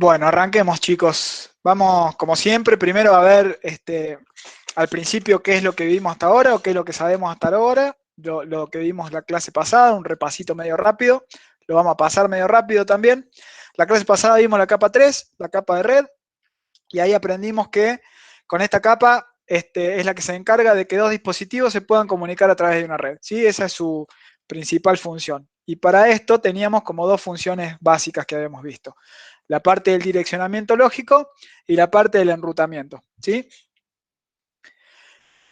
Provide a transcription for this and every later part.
Bueno, arranquemos, chicos. Vamos, como siempre, primero a ver al principio qué es lo que vimos hasta ahora o qué es lo que sabemos hasta ahora, lo que vimos la clase pasada, un repasito medio rápido, lo vamos a pasar medio rápido también. La clase pasada vimos la capa 3, la capa de red, y ahí aprendimos que con esta capa es la que se encarga de que dos dispositivos se puedan comunicar a través de una red, ¿sí? Esa es su principal función. Y para esto teníamos como dos funciones básicas que habíamos visto. La parte del direccionamiento lógico y la parte del enrutamiento, ¿sí?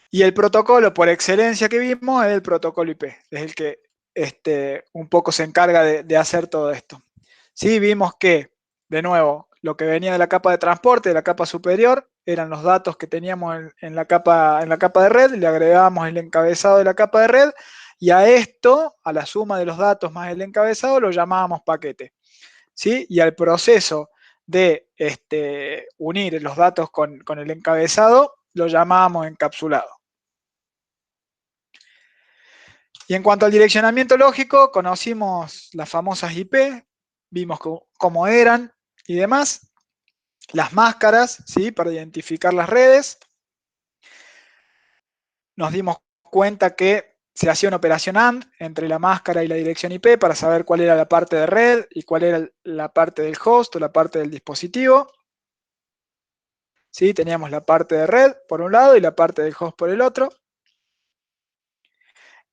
Y el protocolo por excelencia que vimos es el protocolo IP, es el que un poco se encarga de hacer todo esto. Sí, vimos que, de nuevo, lo que venía de la capa de transporte, de la capa superior, eran los datos que teníamos en la capa de red, le agregábamos el encabezado de la capa de red, y a esto, a la suma de los datos más el encabezado, lo llamábamos paquete. ¿Sí? Y al proceso de unir los datos con el encabezado, lo llamábamos encapsulado. Y en cuanto al direccionamiento lógico, conocimos las famosas IP, vimos cómo eran y demás, las máscaras, ¿sí? Para identificar las redes. Nos dimos cuenta que se hacía una operación AND entre la máscara y la dirección IP para saber cuál era la parte de red y cuál era la parte del host o la parte del dispositivo. ¿Sí? Teníamos la parte de red por un lado y la parte del host por el otro.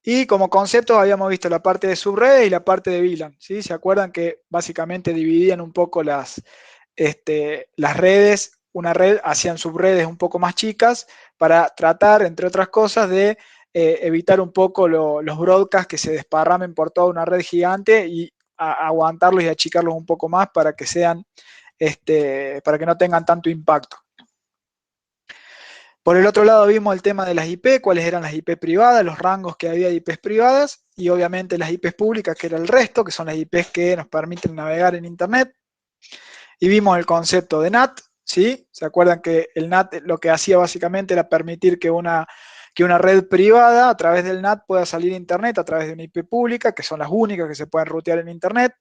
Y como concepto habíamos visto la parte de subredes y la parte de VLAN. ¿Sí? ¿Se acuerdan que básicamente dividían un poco las redes? Una red hacían subredes un poco más chicas para tratar, entre otras cosas, de evitar un poco los broadcasts que se desparramen por toda una red gigante y aguantarlos y achicarlos un poco más para que sean, para que no tengan tanto impacto. Por el otro lado vimos el tema de las IP, cuáles eran las IP privadas, los rangos que había de IPs privadas y obviamente las IPs públicas, que era el resto, que son las IPs que nos permiten navegar en Internet. Y vimos el concepto de NAT, ¿sí? ¿Se acuerdan que el NAT lo que hacía básicamente era permitir que una red privada a través del NAT pueda salir a Internet a través de una IP pública, que son las únicas que se pueden rutear en Internet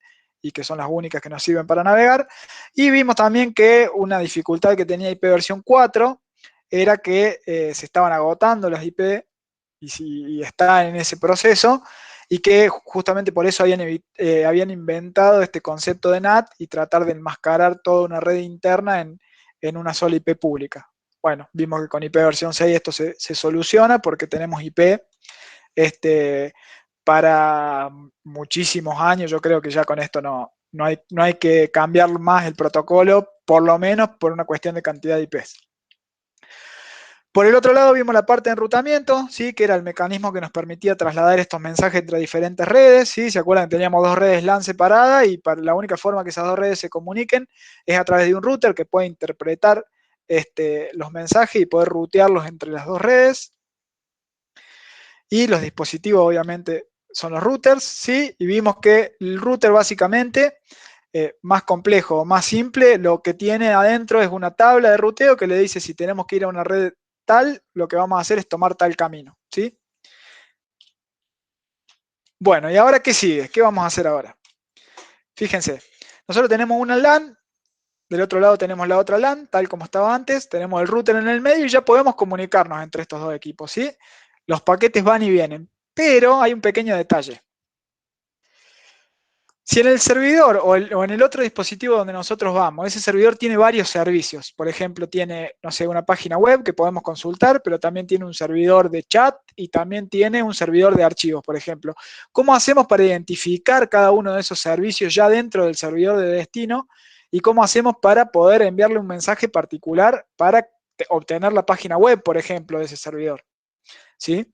y que son las únicas que nos sirven para navegar. Y vimos también que una dificultad que tenía IP versión 4 era que se estaban agotando las IP y están en ese proceso, y que justamente por eso habían inventado este concepto de NAT y tratar de enmascarar toda una red interna en una sola IP pública. Bueno, vimos que con IP versión 6 esto se soluciona porque tenemos IP para muchísimos años. Yo creo que ya con esto no hay que cambiar más el protocolo, por lo menos por una cuestión de cantidad de IPs. Por el otro lado vimos la parte de enrutamiento, ¿sí? Que era el mecanismo que nos permitía trasladar estos mensajes entre diferentes redes. ¿Sí? ¿Se acuerdan que teníamos dos redes LAN separadas y la única forma que esas dos redes se comuniquen es a través de un router que puede interpretar los mensajes y poder rutearlos entre las dos redes? Y los dispositivos obviamente son los routers, ¿sí? Y vimos que el router básicamente, más complejo o más simple, lo que tiene adentro es una tabla de ruteo que le dice si tenemos que ir a una red tal, lo que vamos a hacer es tomar tal camino, ¿sí? Bueno, ¿y ahora qué sigue? ¿Qué vamos a hacer ahora? Fíjense, nosotros tenemos una LAN, del otro lado tenemos la otra LAN, tal como estaba antes, tenemos el router en el medio y ya podemos comunicarnos entre estos dos equipos, ¿sí? Los paquetes van y vienen, pero hay un pequeño detalle. Si en el servidor o en el otro dispositivo donde nosotros vamos, ese servidor tiene varios servicios, por ejemplo, tiene, no sé, una página web que podemos consultar, pero también tiene un servidor de chat y también tiene un servidor de archivos, por ejemplo. ¿Cómo hacemos para identificar cada uno de esos servicios ya dentro del servidor de destino? ¿Y cómo hacemos para poder enviarle un mensaje particular para obtener la página web, por ejemplo, de ese servidor? ¿Sí?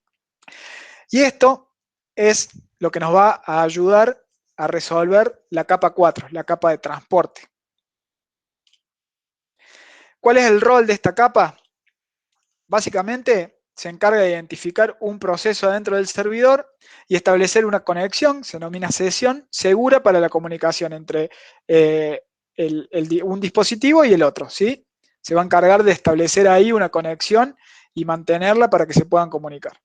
Y esto es lo que nos va a ayudar a resolver la capa 4, la capa de transporte. ¿Cuál es el rol de esta capa? Básicamente se encarga de identificar un proceso dentro del servidor y establecer una conexión, se denomina sesión, segura para la comunicación entre un dispositivo y el otro, ¿sí? Se va a encargar de establecer ahí una conexión y mantenerla para que se puedan comunicar.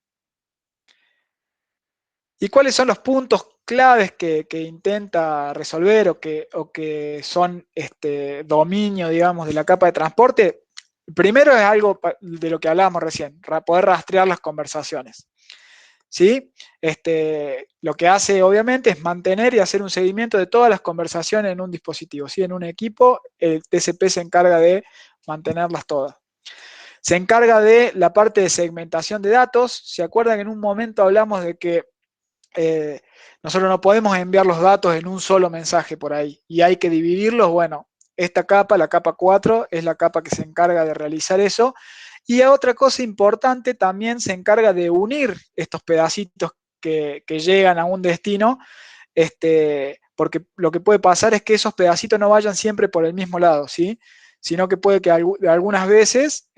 ¿Y cuáles son los puntos claves que intenta resolver o que son dominio, digamos, de la capa de transporte? Primero es algo de lo que hablábamos recién, poder rastrear las conversaciones. ¿Sí? Lo que hace obviamente es mantener y hacer un seguimiento de todas las conversaciones en un dispositivo. ¿Sí? En un equipo, el TCP se encarga de mantenerlas todas. Se encarga de la parte de segmentación de datos. ¿Se acuerdan que en un momento hablamos de que nosotros no podemos enviar los datos en un solo mensaje por ahí y hay que dividirlos? Bueno, esta capa, la capa 4, es la capa que se encarga de realizar eso. Y otra cosa importante, también se encarga de unir estos pedacitos que llegan a un destino, porque lo que puede pasar es que esos pedacitos no vayan siempre por el mismo lado, ¿sí? Sino que puede que algunas veces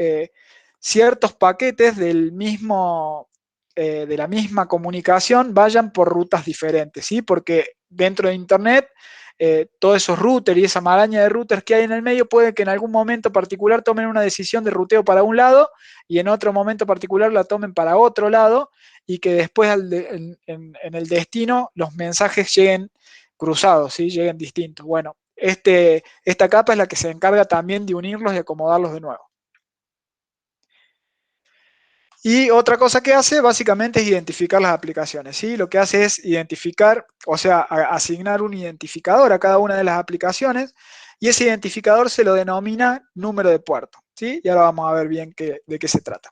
ciertos paquetes de la misma comunicación vayan por rutas diferentes, ¿sí? Porque dentro de Internet, todos esos routers y esa maraña de routers que hay en el medio puede que en algún momento particular tomen una decisión de ruteo para un lado y en otro momento particular la tomen para otro lado y que después en el destino los mensajes lleguen cruzados, ¿sí? Lleguen distintos. Bueno, esta capa es la que se encarga también de unirlos y acomodarlos de nuevo. Y otra cosa que hace básicamente es identificar las aplicaciones, ¿sí? Lo que hace es identificar, o sea, asignar un identificador a cada una de las aplicaciones y ese identificador se lo denomina número de puerto, ¿sí? Y ahora vamos a ver bien de qué se trata.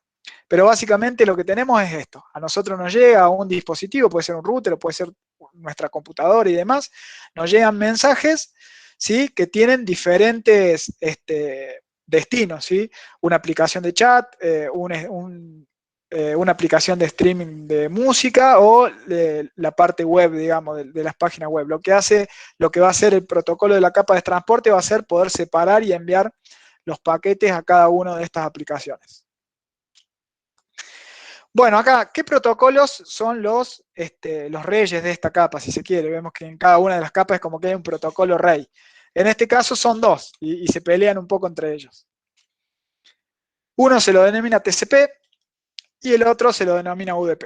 Pero básicamente lo que tenemos es esto. A nosotros nos llega a un dispositivo, puede ser un router o puede ser nuestra computadora y demás, nos llegan mensajes, ¿sí? Que tienen diferentes destinos, ¿sí? Una aplicación de chat, una aplicación de streaming de música o la parte web, digamos, de las páginas web. Lo que va a hacer el protocolo de la capa de transporte va a ser poder separar y enviar los paquetes a cada una de estas aplicaciones. Bueno, acá, ¿qué protocolos son los reyes de esta capa, si se quiere? Vemos que en cada una de las capas es como que hay un protocolo rey. En este caso son dos y se pelean un poco entre ellos. Uno se lo denomina TCP y el otro se lo denomina UDP.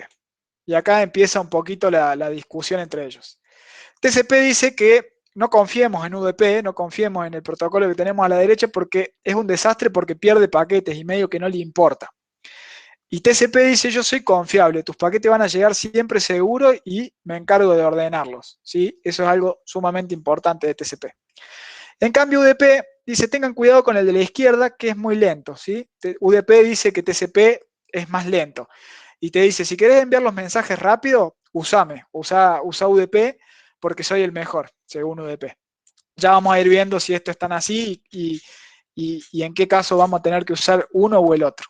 Y acá empieza un poquito la discusión entre ellos. TCP dice que no confiemos en UDP, no confiemos en el protocolo que tenemos a la derecha porque es un desastre, porque pierde paquetes y medio que no le importa. Y TCP dice, yo soy confiable, tus paquetes van a llegar siempre seguros y me encargo de ordenarlos, ¿sí? Eso es algo sumamente importante de TCP. En cambio, UDP dice, tengan cuidado con el de la izquierda, que es muy lento, ¿sí? UDP dice que TCP es más lento. Y te dice, si querés enviar los mensajes rápido, usa UDP porque soy el mejor, según UDP. Ya vamos a ir viendo si esto es tan así y en qué caso vamos a tener que usar uno o el otro.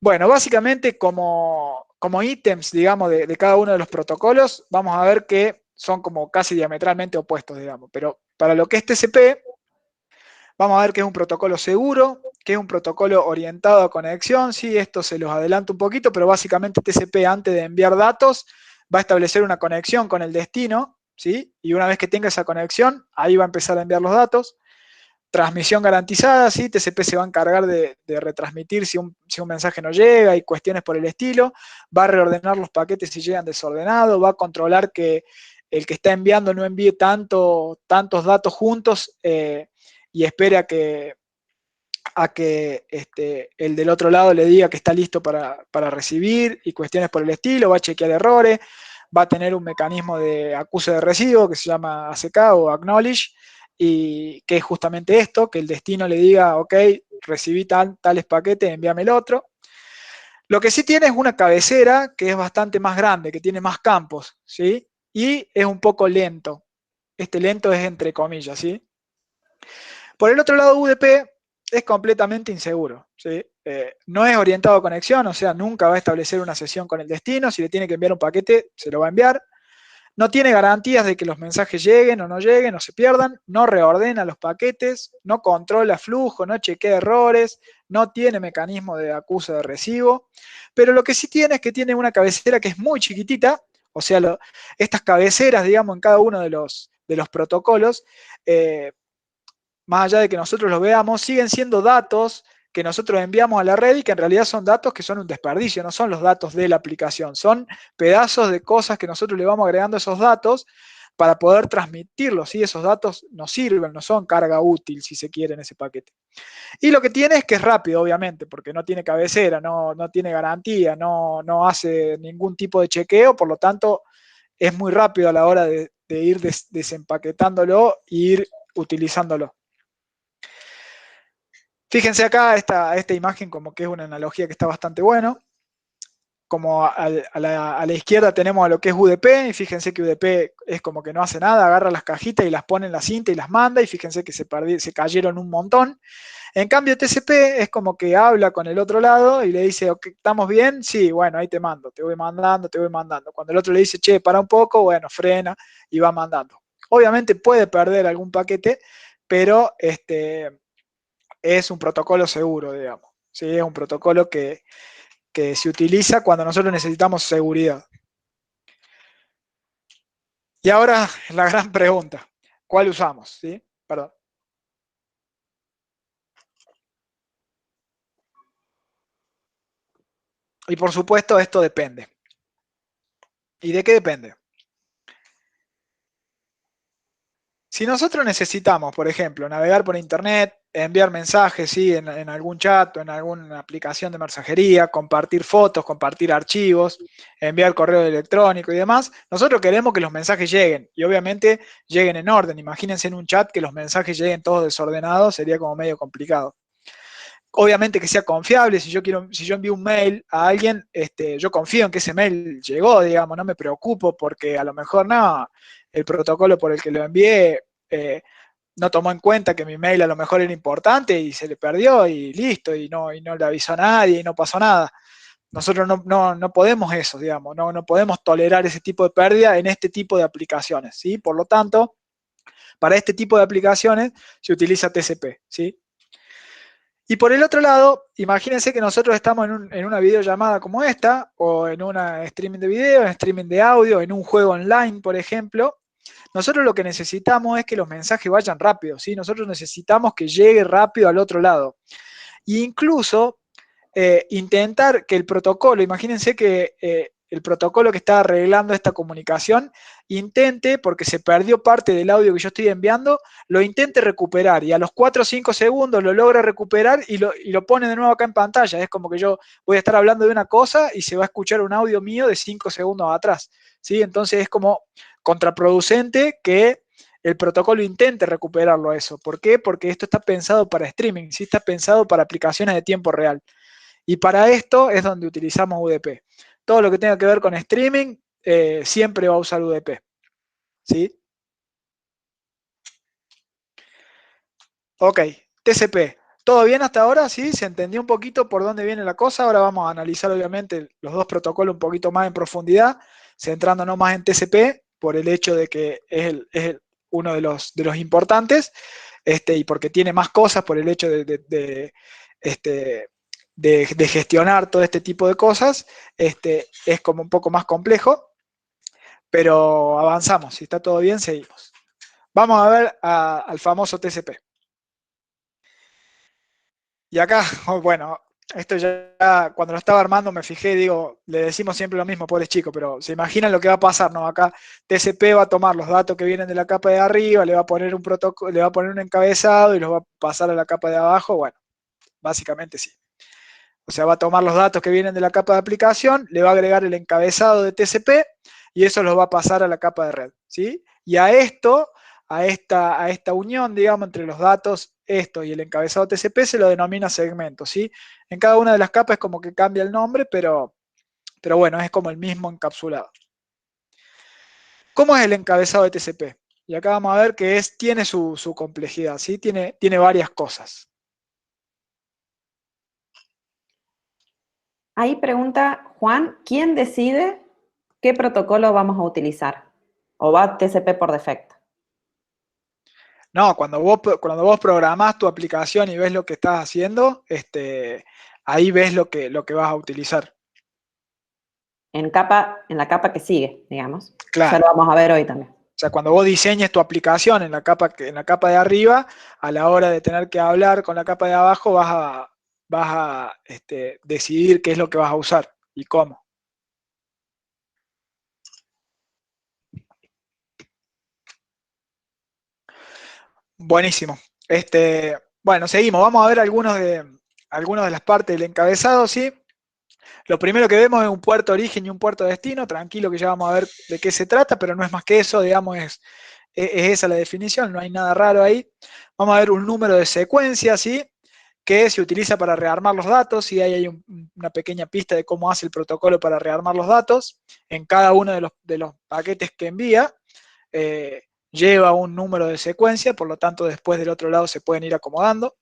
Bueno, básicamente como ítems, digamos, de cada uno de los protocolos, vamos a ver que son como casi diametralmente opuestos, digamos. Pero para lo que es TCP, vamos a ver que es un protocolo seguro, que es un protocolo orientado a conexión. Sí, esto se los adelanto un poquito, pero básicamente TCP, antes de enviar datos, va a establecer una conexión con el destino, ¿sí? Y una vez que tenga esa conexión, ahí va a empezar a enviar los datos. Transmisión garantizada, ¿sí? TCP se va a encargar de retransmitir si un mensaje no llega y cuestiones por el estilo, va a reordenar los paquetes si llegan desordenados, va a controlar que el que está enviando no envíe tantos datos juntos y espere a que el del otro lado le diga que está listo para recibir y cuestiones por el estilo, va a chequear errores, va a tener un mecanismo de acuse de recibo que se llama ACK o Acknowledge, y que es justamente esto, que el destino le diga, ok, recibí tales paquetes, envíame el otro. Lo que sí tiene es una cabecera que es bastante más grande, que tiene más campos, ¿sí? Y es un poco lento. Este lento es entre comillas, ¿sí? Por el otro lado, UDP es completamente inseguro, ¿sí? No es orientado a conexión, o sea, nunca va a establecer una sesión con el destino. Si le tiene que enviar un paquete, se lo va a enviar. No tiene garantías de que los mensajes lleguen o no lleguen o se pierdan, no reordena los paquetes, no controla flujo, no chequea errores, no tiene mecanismo de acuse de recibo, pero lo que sí tiene es que tiene una cabecera que es muy chiquitita, o sea, estas cabeceras, digamos, en cada uno de los protocolos, más allá de que nosotros los veamos, siguen siendo datos que nosotros enviamos a la red y que en realidad son datos que son un desperdicio, no son los datos de la aplicación, son pedazos de cosas que nosotros le vamos agregando a esos datos para poder transmitirlos, ¿sí? Esos datos nos sirven, no son carga útil, si se quiere, en ese paquete. Y lo que tiene es que es rápido, obviamente, porque no tiene cabecera, no tiene garantía, no hace ningún tipo de chequeo, por lo tanto, es muy rápido a la hora de ir desempaquetándolo e ir utilizándolo. Fíjense acá esta imagen como que es una analogía que está bastante bueno. Como a la izquierda tenemos a lo que es UDP, y fíjense que UDP es como que no hace nada, agarra las cajitas y las pone en la cinta y las manda, y fíjense que se cayeron un montón. En cambio, TCP es como que habla con el otro lado y le dice, ok, ¿estamos bien? Sí, bueno, ahí te mando, te voy mandando, te voy mandando. Cuando el otro le dice, che, para un poco, bueno, frena y va mandando. Obviamente puede perder algún paquete, pero es un protocolo seguro, digamos. ¿Sí? Es un protocolo que se utiliza cuando nosotros necesitamos seguridad. Y ahora la gran pregunta, ¿cuál usamos? ¿Sí? Perdón. Y por supuesto esto depende. ¿Y de qué depende? Si nosotros necesitamos, por ejemplo, navegar por internet, enviar mensajes, ¿sí? en algún chat o en alguna aplicación de mensajería, compartir fotos, compartir archivos, enviar correo electrónico y demás, nosotros queremos que los mensajes lleguen y obviamente lleguen en orden. Imagínense en un chat que los mensajes lleguen todos desordenados, sería como medio complicado. Obviamente que sea confiable, si yo envío un mail a alguien, yo confío en que ese mail llegó, digamos, no me preocupo porque a lo mejor no, el protocolo por el que lo envié no tomó en cuenta que mi mail a lo mejor era importante y se le perdió y listo, y no le avisó a nadie y no pasó nada. Nosotros no podemos eso, digamos, no podemos tolerar ese tipo de pérdida en este tipo de aplicaciones, ¿sí? Por lo tanto, para este tipo de aplicaciones se utiliza TCP, ¿sí? Y por el otro lado, imagínense que nosotros estamos en una videollamada como esta, o en una streaming de video, en streaming de audio, en un juego online, por ejemplo. Nosotros lo que necesitamos es que los mensajes vayan rápido, ¿sí? Nosotros necesitamos que llegue rápido al otro lado. E incluso intentar que el protocolo, imagínense que el protocolo que está arreglando esta comunicación, intente, porque se perdió parte del audio que yo estoy enviando, lo intente recuperar y a los 4 o 5 segundos lo logra recuperar y lo pone de nuevo acá en pantalla. Es como que yo voy a estar hablando de una cosa y se va a escuchar un audio mío de 5 segundos atrás, ¿sí? Entonces es como contraproducente que el protocolo intente recuperarlo a eso. ¿Por qué? Porque esto está pensado para streaming, ¿sí? Está pensado para aplicaciones de tiempo real. Y para esto es donde utilizamos UDP. Todo lo que tenga que ver con streaming siempre va a usar UDP. ¿Sí? Ok, TCP. ¿Todo bien hasta ahora? ¿Sí? ¿Se entendió un poquito por dónde viene la cosa? Ahora vamos a analizar obviamente los dos protocolos un poquito más en profundidad, centrándonos más en TCP por el hecho de que es uno de los importantes y porque tiene más cosas por el hecho de gestionar todo este tipo de cosas, es como un poco más complejo, pero avanzamos. Si está todo bien, seguimos. Vamos a ver al famoso TCP. Y acá, bueno, esto ya cuando lo estaba armando me fijé, digo, le decimos siempre lo mismo, pobres chicos, pero se imaginan lo que va a pasar, ¿no? Acá TCP va a tomar los datos que vienen de la capa de arriba, le va a poner un protocolo, le va a poner un encabezado y los va a pasar a la capa de abajo. Bueno, básicamente sí. O sea, va a tomar los datos que vienen de la capa de aplicación, le va a agregar el encabezado de TCP y eso los va a pasar a la capa de red, ¿sí? Y a esto, a esta unión, digamos, entre los datos, esto y el encabezado TCP se lo denomina segmento, ¿sí? En cada una de las capas es como que cambia el nombre, pero bueno, es como el mismo encapsulado. ¿Cómo es el encabezado de TCP? Y acá vamos a ver que tiene su complejidad, ¿sí? Tiene varias cosas. Ahí pregunta Juan, ¿quién decide qué protocolo vamos a utilizar? ¿O va TCP por defecto? No, cuando vos programás tu aplicación y ves lo que estás haciendo, ahí ves lo que vas a utilizar. En la capa que sigue, digamos. Ya Claro. lo vamos a ver hoy también. O sea, cuando vos diseñes tu aplicación en la capa de arriba, a la hora de tener que hablar con la capa de abajo, vas vas a decidir qué es lo que vas a usar y cómo. Buenísimo. Bueno, seguimos. Vamos a ver algunos de las partes del encabezado, ¿sí? Lo primero que vemos es un puerto de origen y un puerto de destino. Tranquilo que ya vamos a ver de qué se trata, pero no es más que eso, digamos, es esa la definición, no hay nada raro ahí. Vamos a ver un número de secuencia, ¿sí? Que se utiliza para rearmar los datos, y ahí hay una pequeña pista de cómo hace el protocolo para rearmar los datos. En cada uno de los paquetes que envía, eh, lleva un número de secuencia, por lo tanto después del otro lado se pueden ir acomodando.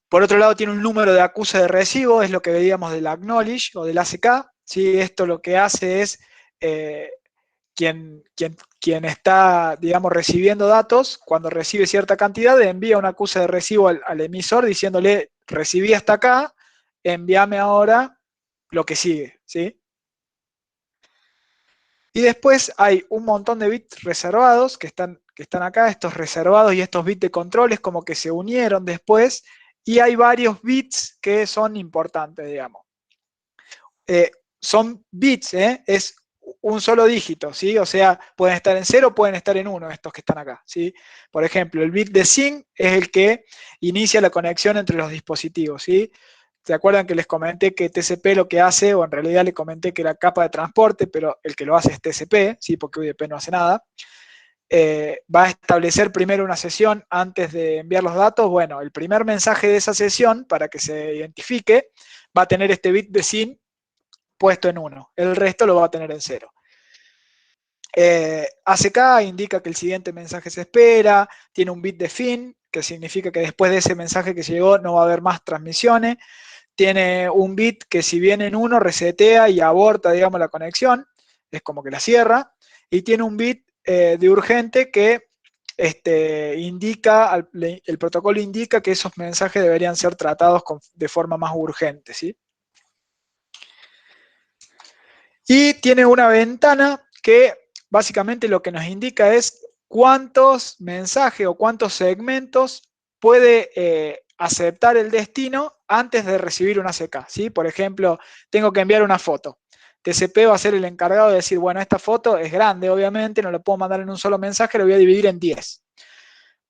Por otro lado tiene un número de acuse de recibo, es lo que veíamos del acknowledge o del ACK, ¿sí? Esto lo que hace es quien está, digamos, recibiendo datos, cuando recibe cierta cantidad, envía un acuse de recibo al emisor diciéndole, recibí hasta acá, envíame ahora lo que sigue, ¿sí? Y después hay un montón de bits reservados que están acá, estos reservados y estos bits de controles como que se unieron después, y hay varios bits que son importantes, digamos. Son bits, es un solo dígito, ¿sí? O sea, pueden estar en 0, pueden estar en 1 estos que están acá, ¿sí? Por ejemplo, el bit de SYN es el que inicia la conexión entre los dispositivos, ¿sí? ¿Se acuerdan que les comenté que TCP lo que hace, o en realidad le comenté que era capa de transporte, pero el que lo hace es TCP, ¿sí? Porque UDP no hace nada. Va a establecer primero una sesión antes de enviar los datos. Bueno, el primer mensaje de esa sesión, para que se identifique, va a tener este bit de SYN puesto en 1. El resto lo va a tener en 0. ACK indica que el siguiente mensaje se espera, tiene un bit de fin, que significa que después de ese mensaje que llegó no va a haber más transmisiones. Tiene un bit que si viene en 1 resetea y aborta, digamos, la conexión, es como que la cierra. Y tiene un bit de urgente que indica, el protocolo indica que esos mensajes deberían ser tratados de forma más urgente, ¿sí? Y tiene una ventana que básicamente lo que nos indica es cuántos mensajes o cuántos segmentos puede aceptar el destino antes de recibir una CK, ¿sí? Por ejemplo, tengo que enviar una foto. TCP va a ser el encargado de decir, bueno, esta foto es grande, obviamente, no lo puedo mandar en un solo mensaje, lo voy a dividir en 10.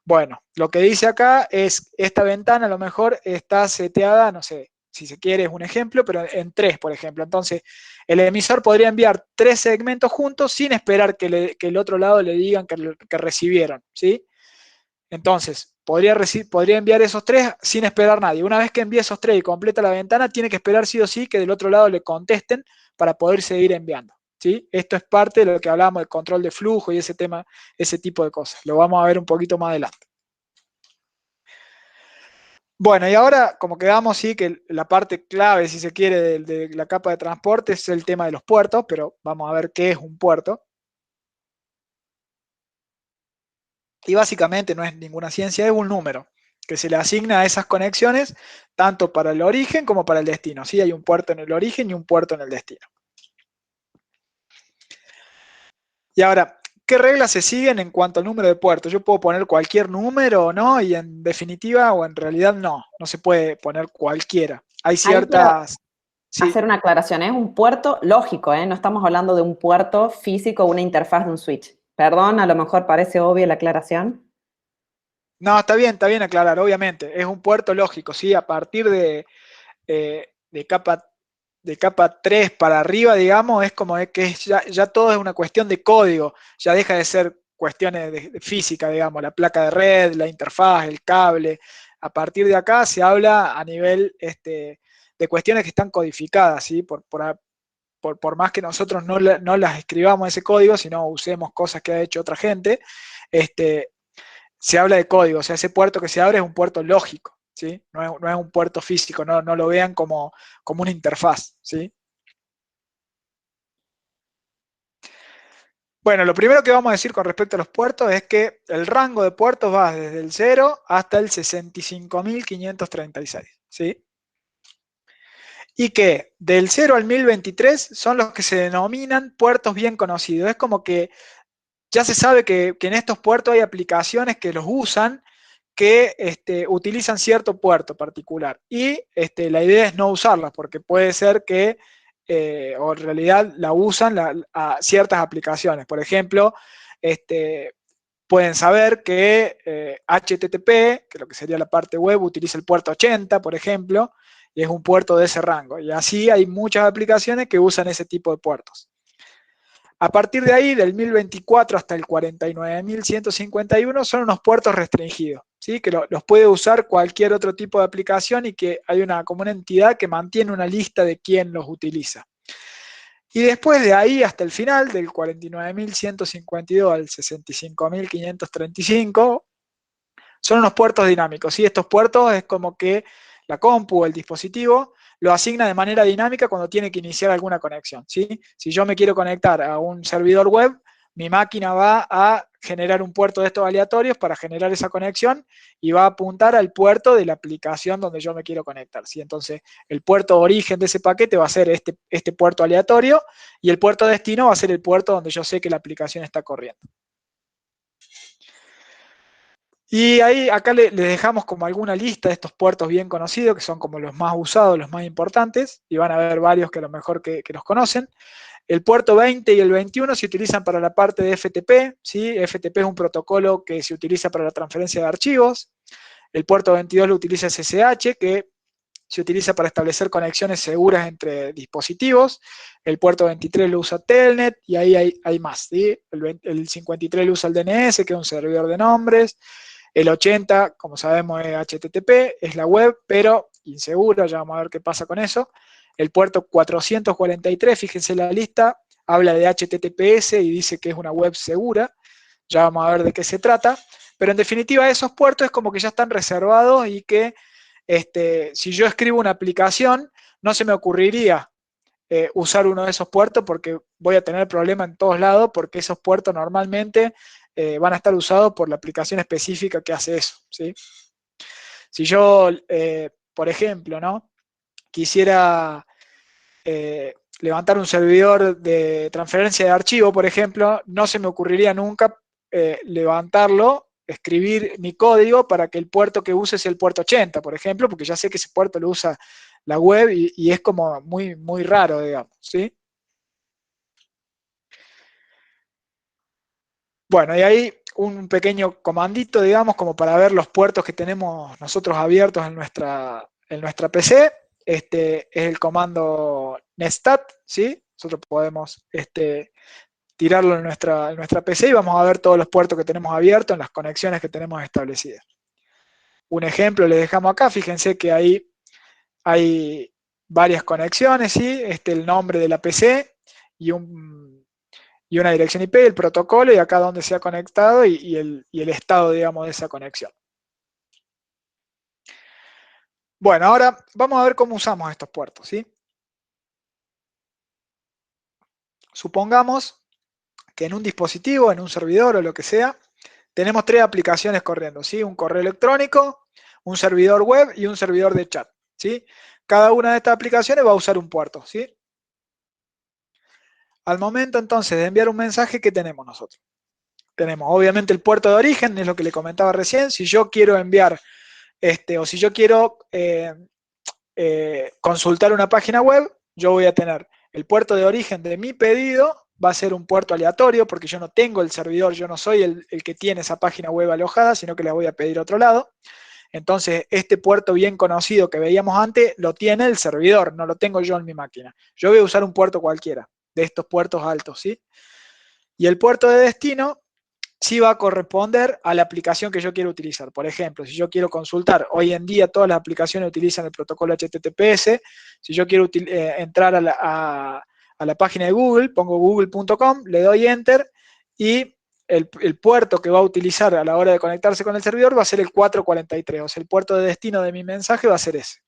Bueno, lo que dice acá es, esta ventana a lo mejor está seteada, no sé, si se quiere es un ejemplo, pero en 3, por ejemplo. Entonces, el emisor podría enviar 3 segmentos juntos sin esperar que el otro lado le digan que recibieron, ¿sí? Entonces, podría enviar esos 3 sin esperar a nadie. Una vez que envíe esos 3 y completa la ventana, tiene que esperar sí o sí que del otro lado le contesten para poder seguir enviando, ¿sí? Esto es parte de lo que hablábamos del control de flujo y ese tema, ese tipo de cosas. Lo vamos a ver un poquito más adelante. Bueno, y ahora, como quedamos, sí, que la parte clave, si se quiere, de la capa de transporte es el tema de los puertos, pero vamos a ver qué es un puerto. Y básicamente no es ninguna ciencia, es un número que se le asigna a esas conexiones, tanto para el origen como para el destino. Sí, hay un puerto en el origen y un puerto en el destino. Y ahora, ¿qué reglas se siguen en cuanto al número de puertos? Yo puedo poner cualquier número, ¿no? Y en definitiva, o en realidad no se puede poner cualquiera. Hay Ahí quiero ciertas... Sí. hacer una aclaración, es un puerto lógico, ¿eh? No estamos hablando de un puerto físico o una interfaz de un switch. Perdón, a lo mejor parece obvia la aclaración. No, está bien aclarar, obviamente. Es un puerto lógico, ¿sí? A partir de capa, de capa 3 para arriba, digamos, es como que ya todo es una cuestión de código. Ya deja de ser cuestiones de física, digamos, la placa de red, la interfaz, el cable. A partir de acá se habla a nivel de cuestiones que están codificadas, ¿sí? Por más que nosotros no las escribamos ese código, sino usemos cosas que ha hecho otra gente, este, se habla de código, o sea, ese puerto que se abre es un puerto lógico, ¿sí? No es un puerto físico, no lo vean como una interfaz, ¿sí? Bueno, lo primero que vamos a decir con respecto a los puertos es que el rango de puertos va desde el 0 hasta el 65.536, ¿sí? Y que del 0 al 1023 son los que se denominan puertos bien conocidos. Es como que ya se sabe que en estos puertos hay aplicaciones que los usan, que utilizan cierto puerto particular y la idea es no usarlas porque puede ser que, o en realidad la usan a ciertas aplicaciones. Por ejemplo, pueden saber que HTTP, que lo que sería la parte web, utiliza el puerto 80, por ejemplo, y es un puerto de ese rango. Y así hay muchas aplicaciones que usan ese tipo de puertos. A partir de ahí, del 1024 hasta el 49.151, son unos puertos restringidos, ¿sí? Que los puede usar cualquier otro tipo de aplicación y que hay como una entidad que mantiene una lista de quién los utiliza. Y después de ahí hasta el final, del 49.152 al 65.535, son unos puertos dinámicos, ¿sí? Estos puertos es como que la compu o el dispositivo lo asigna de manera dinámica cuando tiene que iniciar alguna conexión, ¿sí? Si yo me quiero conectar a un servidor web, mi máquina va a generar un puerto de estos aleatorios para generar esa conexión y va a apuntar al puerto de la aplicación donde yo me quiero conectar, ¿sí? Entonces, el puerto de origen de ese paquete va a ser este puerto aleatorio y el puerto de destino va a ser el puerto donde yo sé que la aplicación está corriendo. Y ahí, acá les dejamos como alguna lista de estos puertos bien conocidos, que son como los más usados, los más importantes, y van a ver varios que a lo mejor que los conocen. El puerto 20 y el 21 se utilizan para la parte de FTP, ¿sí? FTP es un protocolo que se utiliza para la transferencia de archivos. El puerto 22 lo utiliza SSH, que se utiliza para establecer conexiones seguras entre dispositivos. El puerto 23 lo usa Telnet, y ahí hay más, ¿sí? El 53 lo usa el DNS, que es un servidor de nombres. El 80, como sabemos, es HTTP, es la web, pero insegura, ya vamos a ver qué pasa con eso. El puerto 443, fíjense en la lista, habla de HTTPS y dice que es una web segura, ya vamos a ver de qué se trata, pero en definitiva esos puertos es como que ya están reservados y que si yo escribo una aplicación, no se me ocurriría usar uno de esos puertos porque voy a tener problema en todos lados porque esos puertos normalmente van a estar usados por la aplicación específica que hace eso, ¿sí? Si yo, por ejemplo, ¿no? quisiera levantar un servidor de transferencia de archivo, por ejemplo, no se me ocurriría nunca levantarlo, escribir mi código para que el puerto que use sea el puerto 80, por ejemplo, porque ya sé que ese puerto lo usa la web y es como muy, muy raro, digamos, ¿sí? Bueno, y ahí un pequeño comandito, digamos, como para ver los puertos que tenemos nosotros abiertos en nuestra PC. Este es el comando netstat, ¿sí? Nosotros podemos tirarlo en nuestra PC y vamos a ver todos los puertos que tenemos abiertos en las conexiones que tenemos establecidas. Un ejemplo les dejamos acá, fíjense que ahí hay varias conexiones, ¿sí? El nombre de la PC y una dirección IP, el protocolo y acá donde se ha conectado y el estado, digamos, de esa conexión. Bueno, ahora vamos a ver cómo usamos estos puertos, ¿sí? Supongamos que en un dispositivo, en un servidor o lo que sea, tenemos tres aplicaciones corriendo, ¿sí? Un correo electrónico, un servidor web y un servidor de chat, ¿sí? Cada una de estas aplicaciones va a usar un puerto, ¿sí? Al momento entonces de enviar un mensaje, ¿qué tenemos nosotros? Tenemos obviamente el puerto de origen, es lo que le comentaba recién. Si yo quiero enviar, o si yo quiero consultar una página web, yo voy a tener el puerto de origen de mi pedido, va a ser un puerto aleatorio porque yo no tengo el servidor, yo no soy el que tiene esa página web alojada, sino que la voy a pedir a otro lado. Entonces, este puerto bien conocido que veíamos antes, lo tiene el servidor, no lo tengo yo en mi máquina. Yo voy a usar un puerto cualquiera, de estos puertos altos, ¿sí? Y el puerto de destino sí va a corresponder a la aplicación que yo quiero utilizar. Por ejemplo, si yo quiero consultar, hoy en día todas las aplicaciones utilizan el protocolo HTTPS, si yo quiero entrar a la página de Google, pongo google.com, le doy Enter y el puerto que va a utilizar a la hora de conectarse con el servidor va a ser el 443, o sea, el puerto de destino de mi mensaje va a ser ese.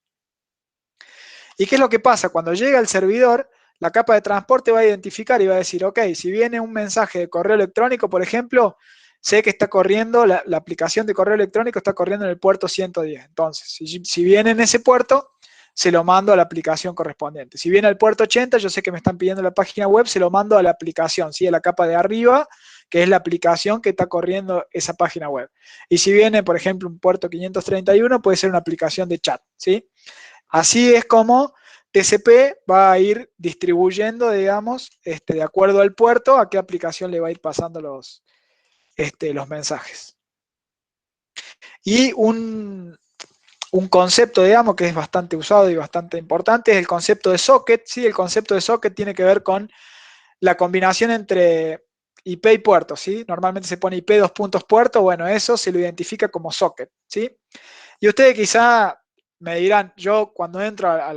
¿Y qué es lo que pasa? Cuando llega el servidor, la capa de transporte va a identificar y va a decir, ok, si viene un mensaje de correo electrónico, por ejemplo, sé que está corriendo, la aplicación de correo electrónico está corriendo en el puerto 110. Entonces, si viene en ese puerto, se lo mando a la aplicación correspondiente. Si viene al puerto 80, yo sé que me están pidiendo la página web, se lo mando a la aplicación, ¿sí? A la capa de arriba, que es la aplicación que está corriendo esa página web. Y si viene, por ejemplo, un puerto 531, puede ser una aplicación de chat, ¿sí? Así es como TCP va a ir distribuyendo, digamos, de acuerdo al puerto, a qué aplicación le va a ir pasando los mensajes. Y un concepto, digamos, que es bastante usado y bastante importante es el concepto de socket. ¿Sí? El concepto de socket tiene que ver con la combinación entre IP y puerto. ¿Sí? Normalmente se pone IP 2 puntos puerto, bueno, eso se lo identifica como socket. ¿Sí? Y ustedes quizá me dirán, yo cuando entro al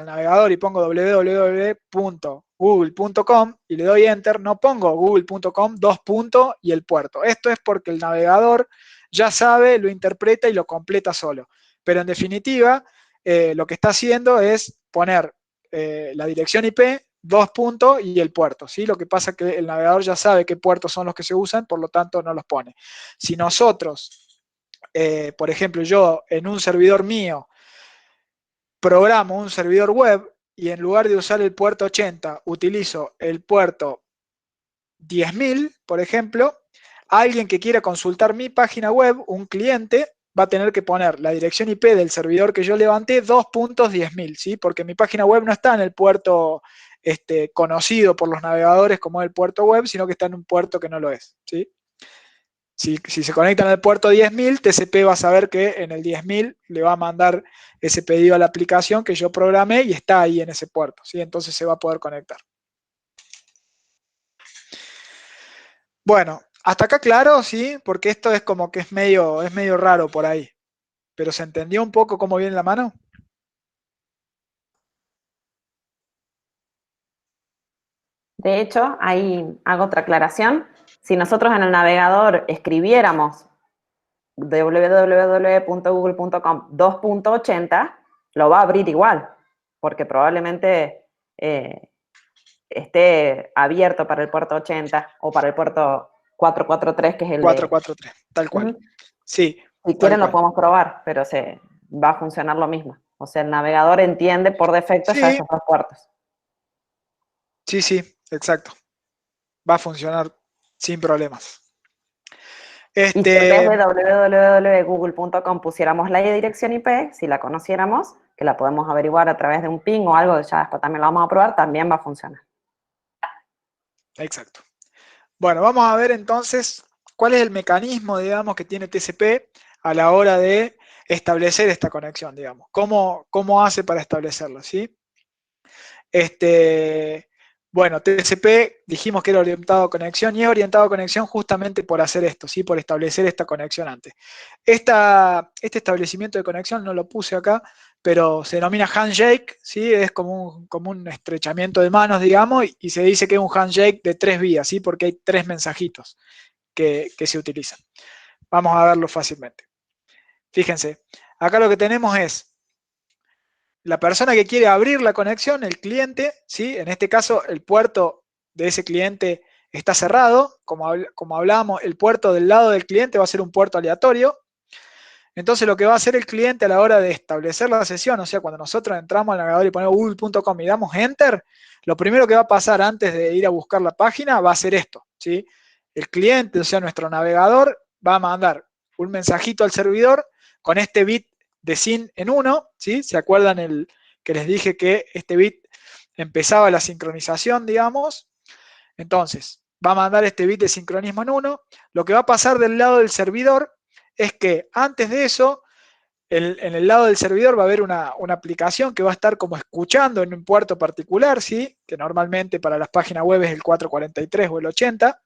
navegador y pongo www.google.com y le doy enter, no pongo google.com 2 puntos y el puerto. Esto es porque el navegador ya sabe, lo interpreta y lo completa solo. Pero en definitiva, lo que está haciendo es poner la dirección IP, 2 puntos y el puerto. ¿Sí? Lo que pasa es que el navegador ya sabe qué puertos son los que se usan, por lo tanto no los pone. Si nosotros por ejemplo, yo en un servidor mío programo un servidor web y en lugar de usar el puerto 80 utilizo el puerto 10.000, por ejemplo, alguien que quiera consultar mi página web, un cliente, va a tener que poner la dirección IP del servidor que yo levanté 2.10.000, ¿sí? Porque mi página web no está en el puerto conocido por los navegadores como el puerto web, sino que está en un puerto que no lo es, ¿sí? Si se conectan al puerto 10.000, TCP va a saber que en el 10.000 le va a mandar ese pedido a la aplicación que yo programé y está ahí en ese puerto, ¿sí? Entonces se va a poder conectar. Bueno, hasta acá claro, ¿sí? Porque esto es como que es medio raro por ahí. Pero ¿se entendió un poco cómo viene la mano? De hecho, ahí hago otra aclaración. Si nosotros en el navegador escribiéramos www.google.com 2.80, lo va a abrir igual, porque probablemente esté abierto para el puerto 80 o para el puerto 443, que es el de... 443, tal cual. Sí, Si tal quieren lo cual. podemos probar, pero va a funcionar lo mismo. O sea, el navegador entiende por defecto ya Sí, esos dos puertos. sí, exacto. Va a funcionar sin problemas. Y si en vez Este, de www.google.com pusiéramos la dirección IP, si la conociéramos, que la podemos averiguar a través de un ping o algo, ya después también lo vamos a probar, también va a funcionar. exacto. Bueno, vamos a ver entonces cuál es el mecanismo, digamos, que tiene TCP a la hora de establecer esta conexión, digamos. ¿Cómo hace para establecerlo? ¿Sí? Bueno, TCP dijimos que era orientado a conexión y es orientado a conexión justamente por hacer esto, ¿sí? Por establecer esta conexión antes. Este establecimiento de conexión no lo puse acá, pero se denomina handshake, ¿sí? Es como un estrechamiento de manos, digamos, y se dice que es un handshake de 3 vías, ¿sí? Porque hay 3 mensajitos que se utilizan. Vamos a verlo fácilmente. Fíjense, acá lo que tenemos es la persona que quiere abrir la conexión, el cliente, ¿sí? En este caso el puerto de ese cliente está cerrado, como hablábamos, el puerto del lado del cliente va a ser un puerto aleatorio. Entonces lo que va a hacer el cliente a la hora de establecer la sesión, o sea, cuando nosotros entramos al navegador y ponemos google.com y damos enter, lo primero que va a pasar antes de ir a buscar la página va a ser esto, ¿sí? El cliente, o sea, nuestro navegador, va a mandar un mensajito al servidor con este bit de SYN en 1, ¿sí? ¿Se acuerdan que les dije que este bit empezaba la sincronización, digamos? Entonces, va a mandar este bit de sincronismo en 1. Lo que va a pasar del lado del servidor es que antes de eso, en el lado del servidor va a haber una aplicación que va a estar como escuchando en un puerto particular, ¿sí? Que normalmente para las páginas web es el 443 o el 80.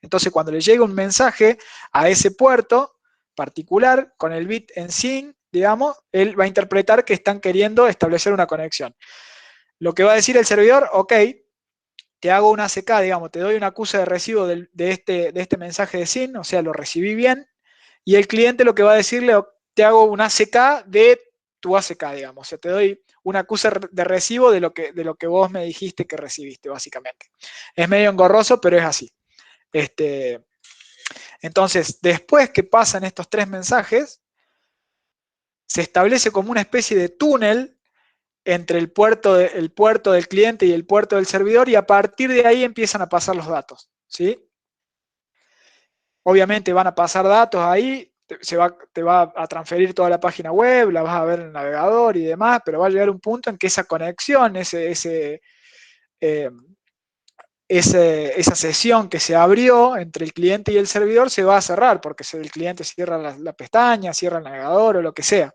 Entonces, cuando le llega un mensaje a ese puerto particular con el bit en SYN, digamos, él va a interpretar que están queriendo establecer una conexión. Lo que va a decir el servidor, ok, te hago una ACK, digamos, te doy una acuse de recibo de este mensaje de SYN, o sea, lo recibí bien, y el cliente lo que va a decirle, te hago una ACK de tu ACK, digamos, o sea, te doy una acuse de recibo de lo que vos me dijiste que recibiste, básicamente. Es medio engorroso, pero es así. Entonces, después que pasan estos 3 mensajes, se establece como una especie de túnel entre el puerto del cliente y el puerto del servidor y a partir de ahí empiezan a pasar los datos, ¿sí? obviamente van a pasar datos ahí, te va a transferir toda la página web, la vas a ver en el navegador y demás, pero va a llegar un punto en que esa conexión, esa sesión que se abrió entre el cliente y el servidor se va a cerrar, porque el cliente cierra la pestaña, cierra el navegador o lo que sea.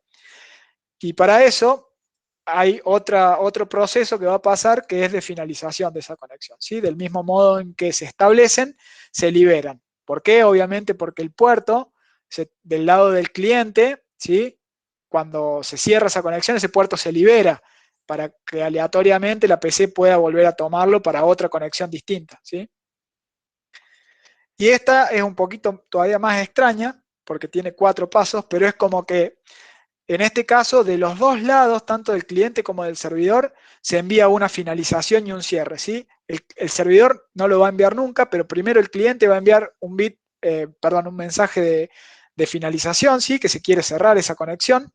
Y para eso hay otro proceso que va a pasar, que es de finalización de esa conexión, ¿sí? Del mismo modo en que se establecen, se liberan. ¿Por qué? Obviamente porque el puerto, del lado del cliente, ¿sí? Cuando se cierra esa conexión, ese puerto se libera para que aleatoriamente la PC pueda volver a tomarlo para otra conexión distinta, ¿sí? Y esta es un poquito todavía más extraña, porque tiene 4 pasos, pero es como que en este caso, de los dos lados, tanto del cliente como del servidor, se envía una finalización y un cierre, ¿sí? El servidor no lo va a enviar nunca, pero primero el cliente va a enviar un mensaje de finalización, ¿sí? Que se quiere cerrar esa conexión.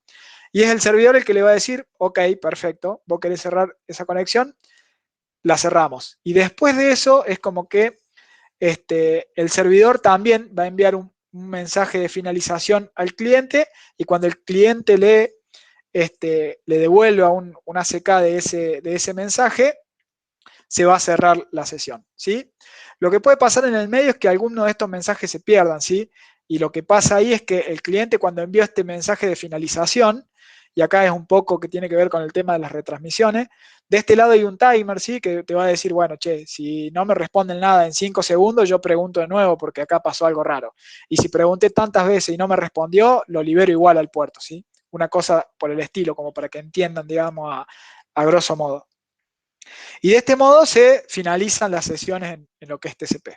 Y es el servidor el que le va a decir, ok, perfecto, vos querés cerrar esa conexión, la cerramos. Y después de eso es como que el servidor también va a enviar un mensaje de finalización al cliente, y cuando el cliente le devuelva un ACK de ese mensaje, se va a cerrar la sesión, ¿sí? Lo que puede pasar en el medio es que algunos de estos mensajes se pierdan, ¿sí? Y lo que pasa ahí es que el cliente, cuando envía este mensaje de finalización, y acá es un poco que tiene que ver con el tema de las retransmisiones, de este lado hay un timer, ¿sí? Que te va a decir, bueno, che, si no me responden nada en 5 segundos, yo pregunto de nuevo porque acá pasó algo raro. Y si pregunté tantas veces y no me respondió, lo libero igual al puerto, ¿sí? Una cosa por el estilo, como para que entiendan, digamos, a grosso modo. Y de este modo se finalizan las sesiones en lo que es TCP.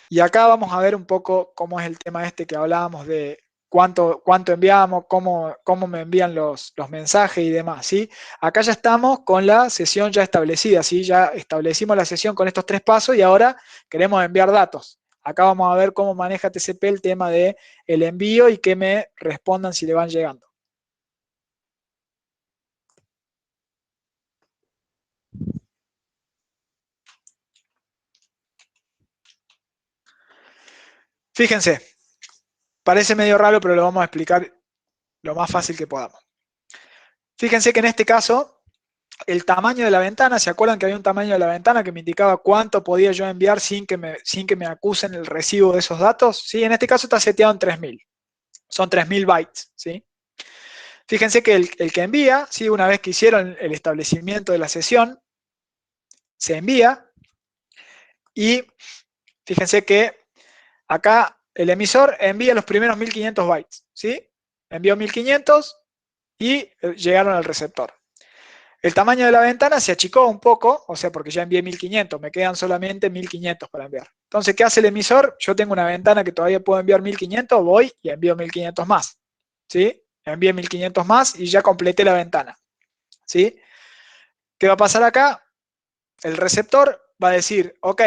Y acá vamos a ver un poco cómo es el tema este que hablábamos de cuánto enviamos, cómo me envían los mensajes y demás, ¿sí? Acá ya estamos con la sesión ya establecida, ¿sí? Ya establecimos la sesión con estos 3 pasos y ahora queremos enviar datos. Acá vamos a ver cómo maneja TCP el tema del envío y que me respondan si le van llegando. Fíjense, parece medio raro, pero lo vamos a explicar lo más fácil que podamos. Fíjense que en este caso, el tamaño de la ventana, ¿se acuerdan que había un tamaño de la ventana que me indicaba cuánto podía yo enviar sin que me acusen el recibo de esos datos? Sí, en este caso está seteado en 3000. Son 3000 bytes, ¿sí? Fíjense que el que envía, ¿sí? Una vez que hicieron el establecimiento de la sesión, se envía y fíjense que acá el emisor envía los primeros 1500 bytes, ¿sí? Envió 1500 y llegaron al receptor. El tamaño de la ventana se achicó un poco, o sea, porque ya envié 1500, me quedan solamente 1500 para enviar. Entonces, ¿qué hace el emisor? Yo tengo una ventana que todavía puedo enviar 1500, voy y envío 1500 más, ¿sí? Envié 1500 más y ya completé la ventana, ¿sí? ¿Qué va a pasar acá? El receptor va a decir, ok,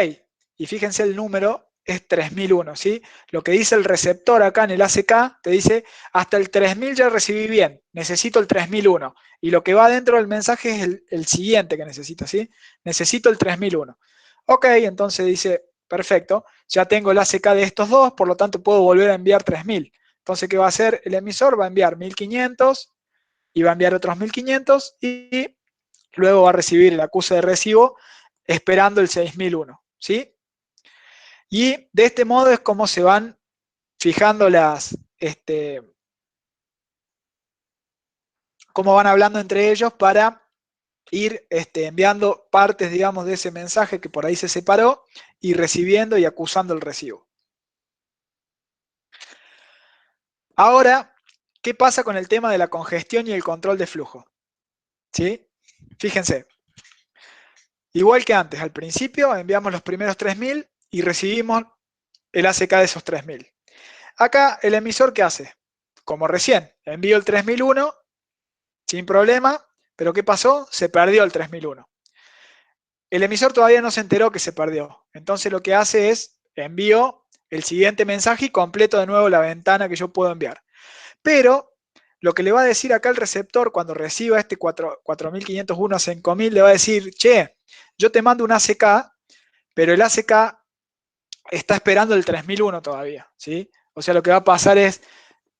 y fíjense el número, es 3001, ¿sí? Lo que dice el receptor acá en el ACK, te dice, hasta el 3000 ya recibí bien, necesito el 3001. Y lo que va dentro del mensaje es el siguiente que necesito, ¿sí? Necesito el 3001. Ok, entonces dice, perfecto, ya tengo el ACK de estos dos, por lo tanto puedo volver a enviar 3000. Entonces, ¿qué va a hacer el emisor? Va a enviar 1500 y va a enviar otros 1500 y luego va a recibir el acuse de recibo esperando el 6001, ¿sí? Y de este modo es como se van fijando cómo van hablando entre ellos para ir enviando partes, digamos, de ese mensaje que por ahí se separó y recibiendo y acusando el recibo. Ahora, ¿qué pasa con el tema de la congestión y el control de flujo? ¿Sí? Fíjense, igual que antes, al principio enviamos los primeros 3000 y recibimos el ACK de esos 3000. Acá el emisor, ¿qué hace? Como recién, envío el 3001 sin problema, pero ¿qué pasó? Se perdió el 3001. El emisor todavía no se enteró que se perdió. Entonces lo que hace es envío el siguiente mensaje y completo de nuevo la ventana que yo puedo enviar. Pero lo que le va a decir acá el receptor cuando reciba este 4501 a 5000, le va a decir, che, yo te mando un ACK, pero el ACK está esperando el 3001 todavía, ¿sí? O sea, lo que va a pasar es,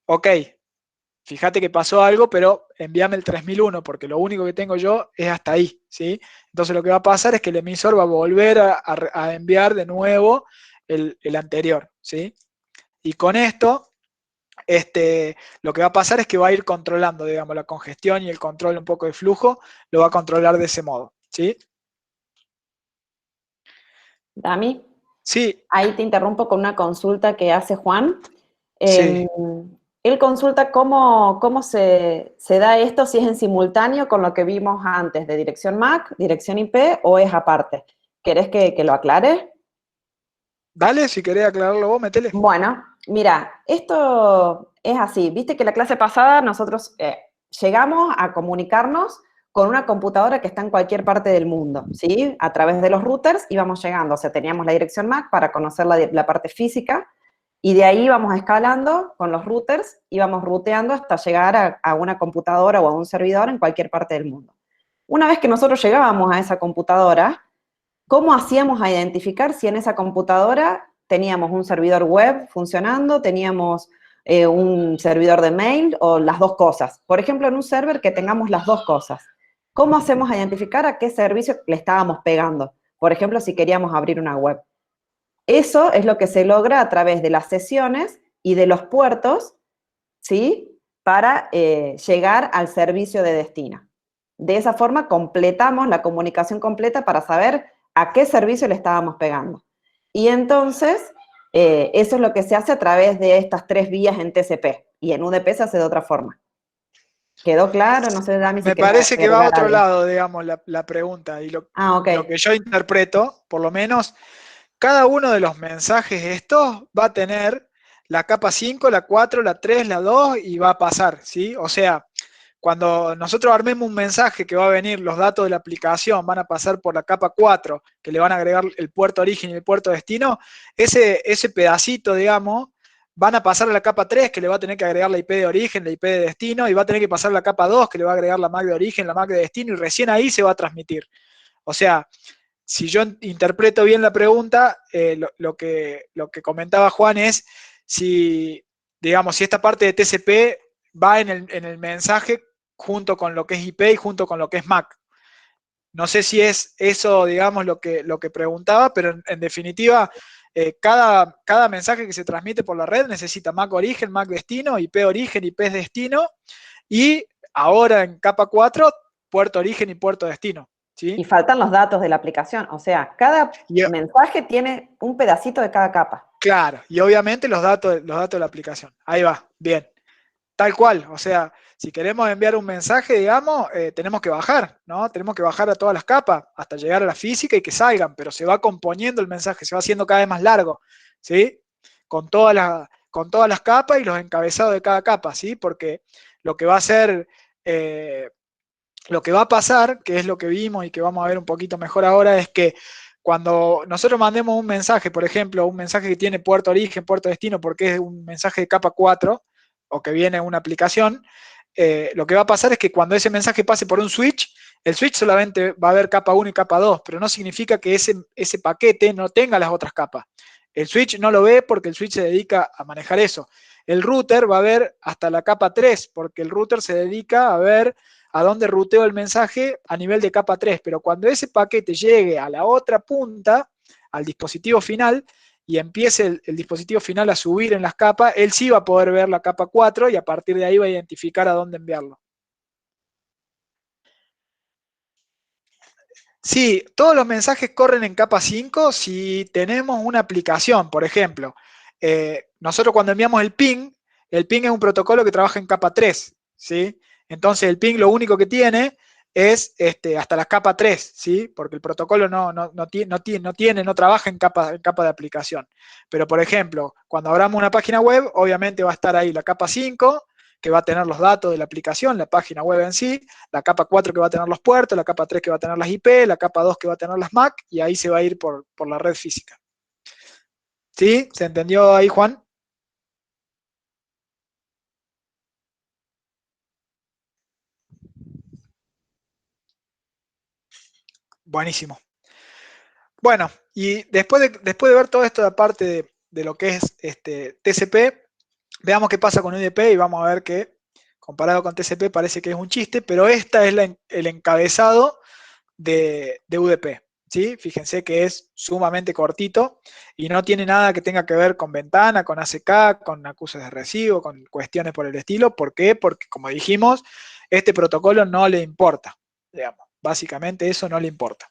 ok, fíjate que pasó algo, pero envíame el 3001 porque lo único que tengo yo es hasta ahí, ¿sí? Entonces lo que va a pasar es que el emisor va a volver a enviar de nuevo el anterior, ¿sí? Y con esto, lo que va a pasar es que va a ir controlando, digamos, la congestión y el control un poco de flujo, lo va a controlar de ese modo, ¿sí? Dami, Sí, ahí te interrumpo con una consulta que hace Juan. sí. Eh, Él consulta cómo se da esto, si es en simultáneo con lo que vimos antes de dirección MAC, dirección IP o es aparte. ¿Querés que lo aclare? Dale, si querés aclararlo vos, metele. Bueno, mira, esto es así. Viste que la clase pasada nosotros llegamos a comunicarnos con una computadora que está en cualquier parte del mundo, ¿sí? A través de los routers íbamos llegando, o sea, teníamos la dirección MAC para conocer la parte física y de ahí íbamos escalando con los routers, íbamos ruteando hasta llegar a una computadora o a un servidor en cualquier parte del mundo. Una vez que nosotros llegábamos a esa computadora, ¿cómo hacíamos a identificar si en esa computadora teníamos un servidor web funcionando, teníamos un servidor de mail o las dos cosas? Por ejemplo, en un server que tengamos las dos cosas. ¿Cómo hacemos a identificar a qué servicio le estábamos pegando? Por ejemplo, si queríamos abrir una web. Eso es lo que se logra a través de las sesiones y de los puertos, ¿sí? Para llegar al servicio de destino. De esa forma completamos la comunicación completa para saber a qué servicio le estábamos pegando. Y entonces, eso es lo que se hace a través de estas tres vías en TCP. Y en UDP se hace de otra forma. ¿Quedó claro? No sé, Dami, si Me querés parece que va a agregar otro algo. lado, digamos, la pregunta. Y Ah, ok. lo que yo interpreto, por lo menos, cada uno de los mensajes estos va a tener la capa 5, la 4, la 3, la 2 y va a pasar, ¿sí? O sea, cuando nosotros armemos un mensaje que va a venir, los datos de la aplicación van a pasar por la capa 4, que le van a agregar el puerto origen y el puerto destino, ese pedacito, digamos, van a pasar a la capa 3, que le va a tener que agregar la IP de origen, la IP de destino, y va a tener que pasar a la capa 2, que le va a agregar la MAC de origen, la MAC de destino, y recién ahí se va a transmitir. O sea, si yo interpreto bien la pregunta, lo que comentaba Juan es si, digamos, si esta parte de TCP va en el mensaje junto con lo que es IP y junto con lo que es MAC. No sé si es eso, digamos, lo que preguntaba, pero en definitiva, cada mensaje que se transmite por la red necesita MAC origen, MAC destino, IP origen, IP destino, y ahora en capa 4, puerto origen y puerto destino. Y ¿Sí? faltan los datos de la aplicación. O sea, cada Y, mensaje tiene un pedacito de cada capa. claro, y obviamente los datos de la aplicación. Ahí va, bien. Tal cual, o sea, si queremos enviar un mensaje, digamos, tenemos que bajar, ¿no? Tenemos que bajar a todas las capas hasta llegar a la física y que salgan, pero se va componiendo el mensaje, se va haciendo cada vez más largo, ¿sí? Con todas las capas y los encabezados de cada capa, ¿sí? Porque lo que va a ser, eh, lo que va a pasar, que es lo que vimos y que vamos a ver un poquito mejor ahora, es que cuando nosotros mandemos un mensaje, por ejemplo, un mensaje que tiene puerto origen, puerto destino, porque es un mensaje de capa 4 o que viene en una aplicación, lo que va a pasar es que cuando ese mensaje pase por un switch, el switch solamente va a ver capa 1 y capa 2, pero no significa que ese paquete no tenga las otras capas. El switch no lo ve porque el switch se dedica a manejar eso. El router va a ver hasta la capa 3 porque el router se dedica a ver a dónde ruteo el mensaje a nivel de capa 3, pero cuando ese paquete llegue a la otra punta, al dispositivo final, y empiece el dispositivo final a subir en las capas, él sí va a poder ver la capa 4 y a partir de ahí va a identificar a dónde enviarlo. Sí, todos los mensajes corren en capa 5 si tenemos una aplicación, por ejemplo. Nosotros cuando enviamos el ping es un protocolo que trabaja en capa 3, ¿sí? Entonces el ping lo único que tiene es hasta la capa 3, ¿sí? Porque el protocolo no trabaja en capa de aplicación. Pero, por ejemplo, cuando abramos una página web, obviamente va a estar ahí la capa 5, que va a tener los datos de la aplicación, la página web en sí, la capa 4 que va a tener los puertos, la capa 3 que va a tener las IP, la capa 2 que va a tener las MAC, y ahí se va a ir por la red física. ¿Sí? ¿Se entendió ahí, Juan? Buenísimo. Bueno, y después de ver todo esto de parte de lo que es TCP, veamos qué pasa con UDP y vamos a ver que comparado con TCP parece que es un chiste, pero esta es el encabezado de UDP. ¿Sí? Fíjense que es sumamente cortito y no tiene nada que tenga que ver con ventana, con ACK, con acusos de recibo, con cuestiones por el estilo. ¿Por qué? Porque, como dijimos, este protocolo no le importa. Digamos. Básicamente eso no le importa.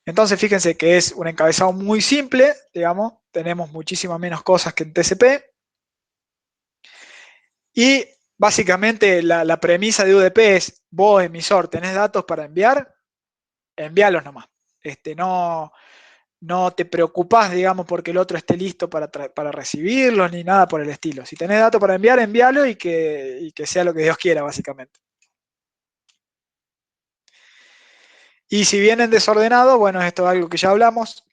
Entonces, fíjense que es un encabezado muy simple, digamos, tenemos muchísimas menos cosas que en TCP. Y básicamente la premisa de UDP es, vos emisor, tenés datos para enviar, envíalos nomás. No te preocupás, digamos, porque el otro esté listo para recibirlos ni nada por el estilo. Si tenés datos para enviar, envíalo y que sea lo que Dios quiera, básicamente. Y si vienen desordenados, bueno, esto es algo que ya hablamos.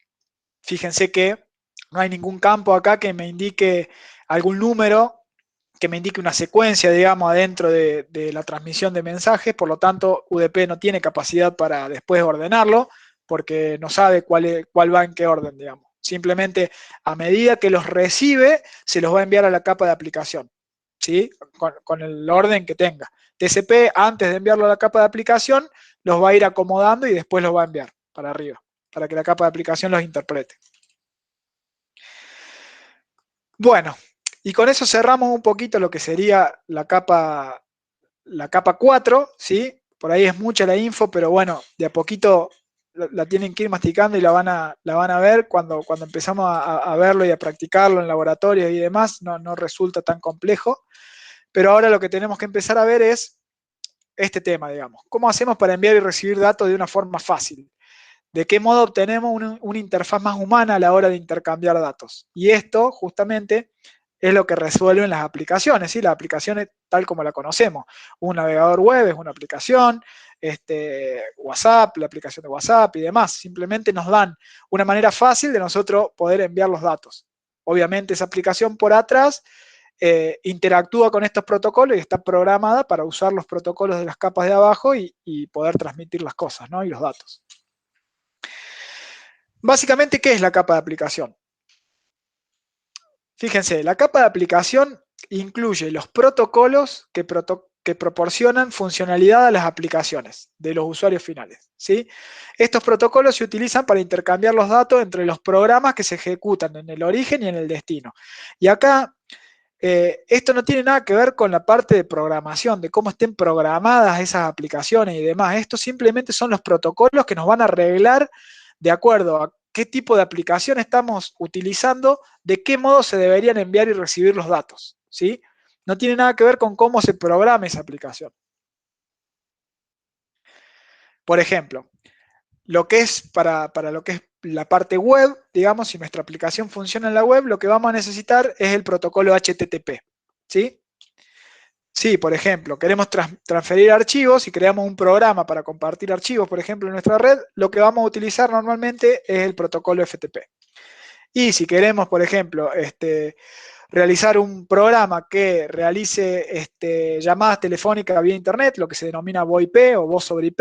Fíjense que no hay ningún campo acá que me indique algún número, que me indique una secuencia, digamos, adentro de la transmisión de mensajes. Por lo tanto, UDP no tiene capacidad para después ordenarlo, porque no sabe cuál va en qué orden, digamos. Simplemente a medida que los recibe, se los va a enviar a la capa de aplicación, ¿sí? Con el orden que tenga. TCP, antes de enviarlo a la capa de aplicación, los va a ir acomodando y después los va a enviar para arriba, para que la capa de aplicación los interprete. Bueno, y con eso cerramos un poquito lo que sería la capa 4, ¿sí? Por ahí es mucha la info, pero bueno, de a poquito la tienen que ir masticando y la van a ver cuando empezamos a verlo y a practicarlo en laboratorios y demás, no resulta tan complejo. Pero ahora lo que tenemos que empezar a ver es este tema, digamos. ¿Cómo hacemos para enviar y recibir datos de una forma fácil? ¿De qué modo obtenemos una interfaz más humana a la hora de intercambiar datos? Y esto, justamente, es lo que resuelven las aplicaciones, ¿sí? Las aplicaciones tal como la conocemos. Un navegador web es una aplicación, WhatsApp, la aplicación de WhatsApp y demás. Simplemente nos dan una manera fácil de nosotros poder enviar los datos. Obviamente esa aplicación por atrás interactúa con estos protocolos y está programada para usar los protocolos de las capas de abajo y poder transmitir las cosas, ¿no? Y los datos. Básicamente, ¿qué es la capa de aplicación? Fíjense, la capa de aplicación incluye los protocolos que proporcionan funcionalidad a las aplicaciones de los usuarios finales, ¿sí? Estos protocolos se utilizan para intercambiar los datos entre los programas que se ejecutan en el origen y en el destino. Y acá, esto no tiene nada que ver con la parte de programación, de cómo estén programadas esas aplicaciones y demás. Estos simplemente son los protocolos que nos van a arreglar de acuerdo a qué tipo de aplicación estamos utilizando, de qué modo se deberían enviar y recibir los datos, ¿sí? No tiene nada que ver con cómo se programa esa aplicación. Por ejemplo, lo que es para lo que es la parte web, digamos, si nuestra aplicación funciona en la web, lo que vamos a necesitar es el protocolo HTTP, ¿sí? Sí, por ejemplo, queremos transferir archivos y creamos un programa para compartir archivos, por ejemplo, en nuestra red, lo que vamos a utilizar normalmente es el protocolo FTP. Y si queremos, por ejemplo, realizar un programa que realice llamadas telefónicas vía internet, lo que se denomina VoIP o voz sobre IP,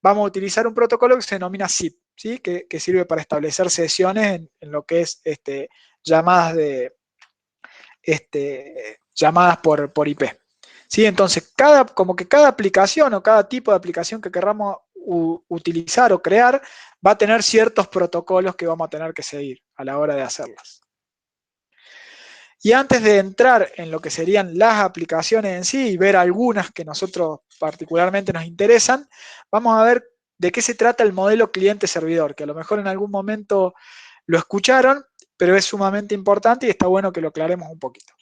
vamos a utilizar un protocolo que se denomina SIP, ¿sí? que sirve para establecer sesiones en lo que es llamadas llamadas por IP. ¿Sí? Entonces, como que cada aplicación o cada tipo de aplicación que queramos utilizar o crear va a tener ciertos protocolos que vamos a tener que seguir a la hora de hacerlas. Y antes de entrar en lo que serían las aplicaciones en sí y ver algunas que nosotros particularmente nos interesan, vamos a ver de qué se trata el modelo cliente-servidor, que a lo mejor en algún momento lo escucharon, pero es sumamente importante y está bueno que lo aclaremos un poquito.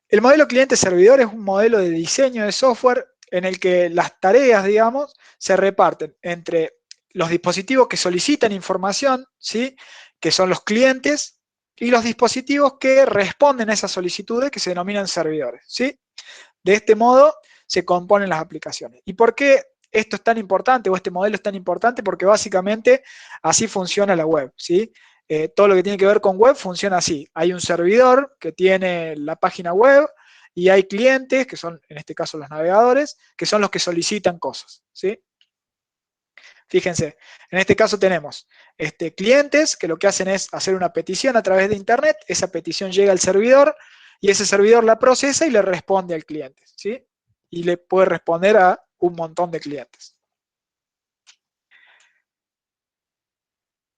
El modelo cliente-servidor es un modelo de diseño de software en el que las tareas, digamos, se reparten entre los dispositivos que solicitan información, ¿sí? Que son los clientes, y los dispositivos que responden a esas solicitudes, que se denominan servidores, ¿sí? De este modo se componen las aplicaciones. ¿Y por qué esto es tan importante o este modelo es tan importante? Porque básicamente así funciona la web, ¿sí? Todo lo que tiene que ver con web funciona así. Hay un servidor que tiene la página web y hay clientes, que son en este caso los navegadores, que son los que solicitan cosas, ¿sí? Fíjense, en este caso tenemos clientes que lo que hacen es hacer una petición a través de Internet, esa petición llega al servidor y ese servidor la procesa y le responde al cliente, ¿sí? Y le puede responder a un montón de clientes.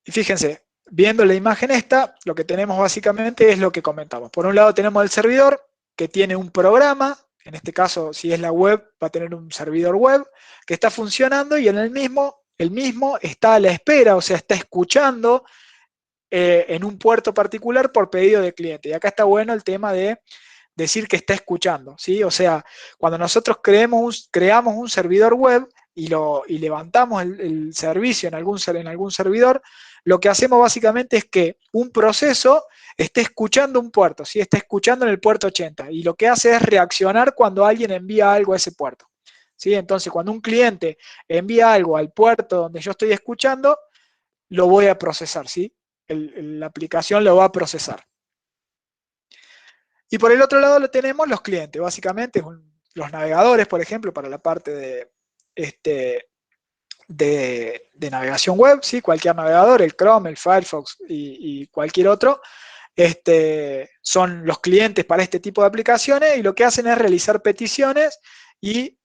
Y fíjense, viendo la imagen esta, lo que tenemos básicamente es lo que comentamos. Por un lado tenemos el servidor que tiene un programa, en este caso si es la web va a tener un servidor web que está funcionando y en el mismo está a la espera, o sea, está escuchando en un puerto particular por pedido de cliente. Y acá está bueno el tema de decir que está escuchando, ¿sí? O sea, cuando nosotros creamos un servidor web y levantamos el servicio en algún servidor, lo que hacemos básicamente es que un proceso esté escuchando un puerto, ¿sí? Está escuchando en el puerto 80 y lo que hace es reaccionar cuando alguien envía algo a ese puerto, ¿sí? Entonces, cuando un cliente envía algo al puerto donde yo estoy escuchando, lo voy a procesar, ¿sí? La aplicación lo va a procesar. Y por el otro lado lo tenemos los clientes, básicamente los navegadores, por ejemplo, para la parte de navegación web, ¿sí? Cualquier navegador, el Chrome, el Firefox y cualquier otro, son los clientes para este tipo de aplicaciones y lo que hacen es realizar peticiones y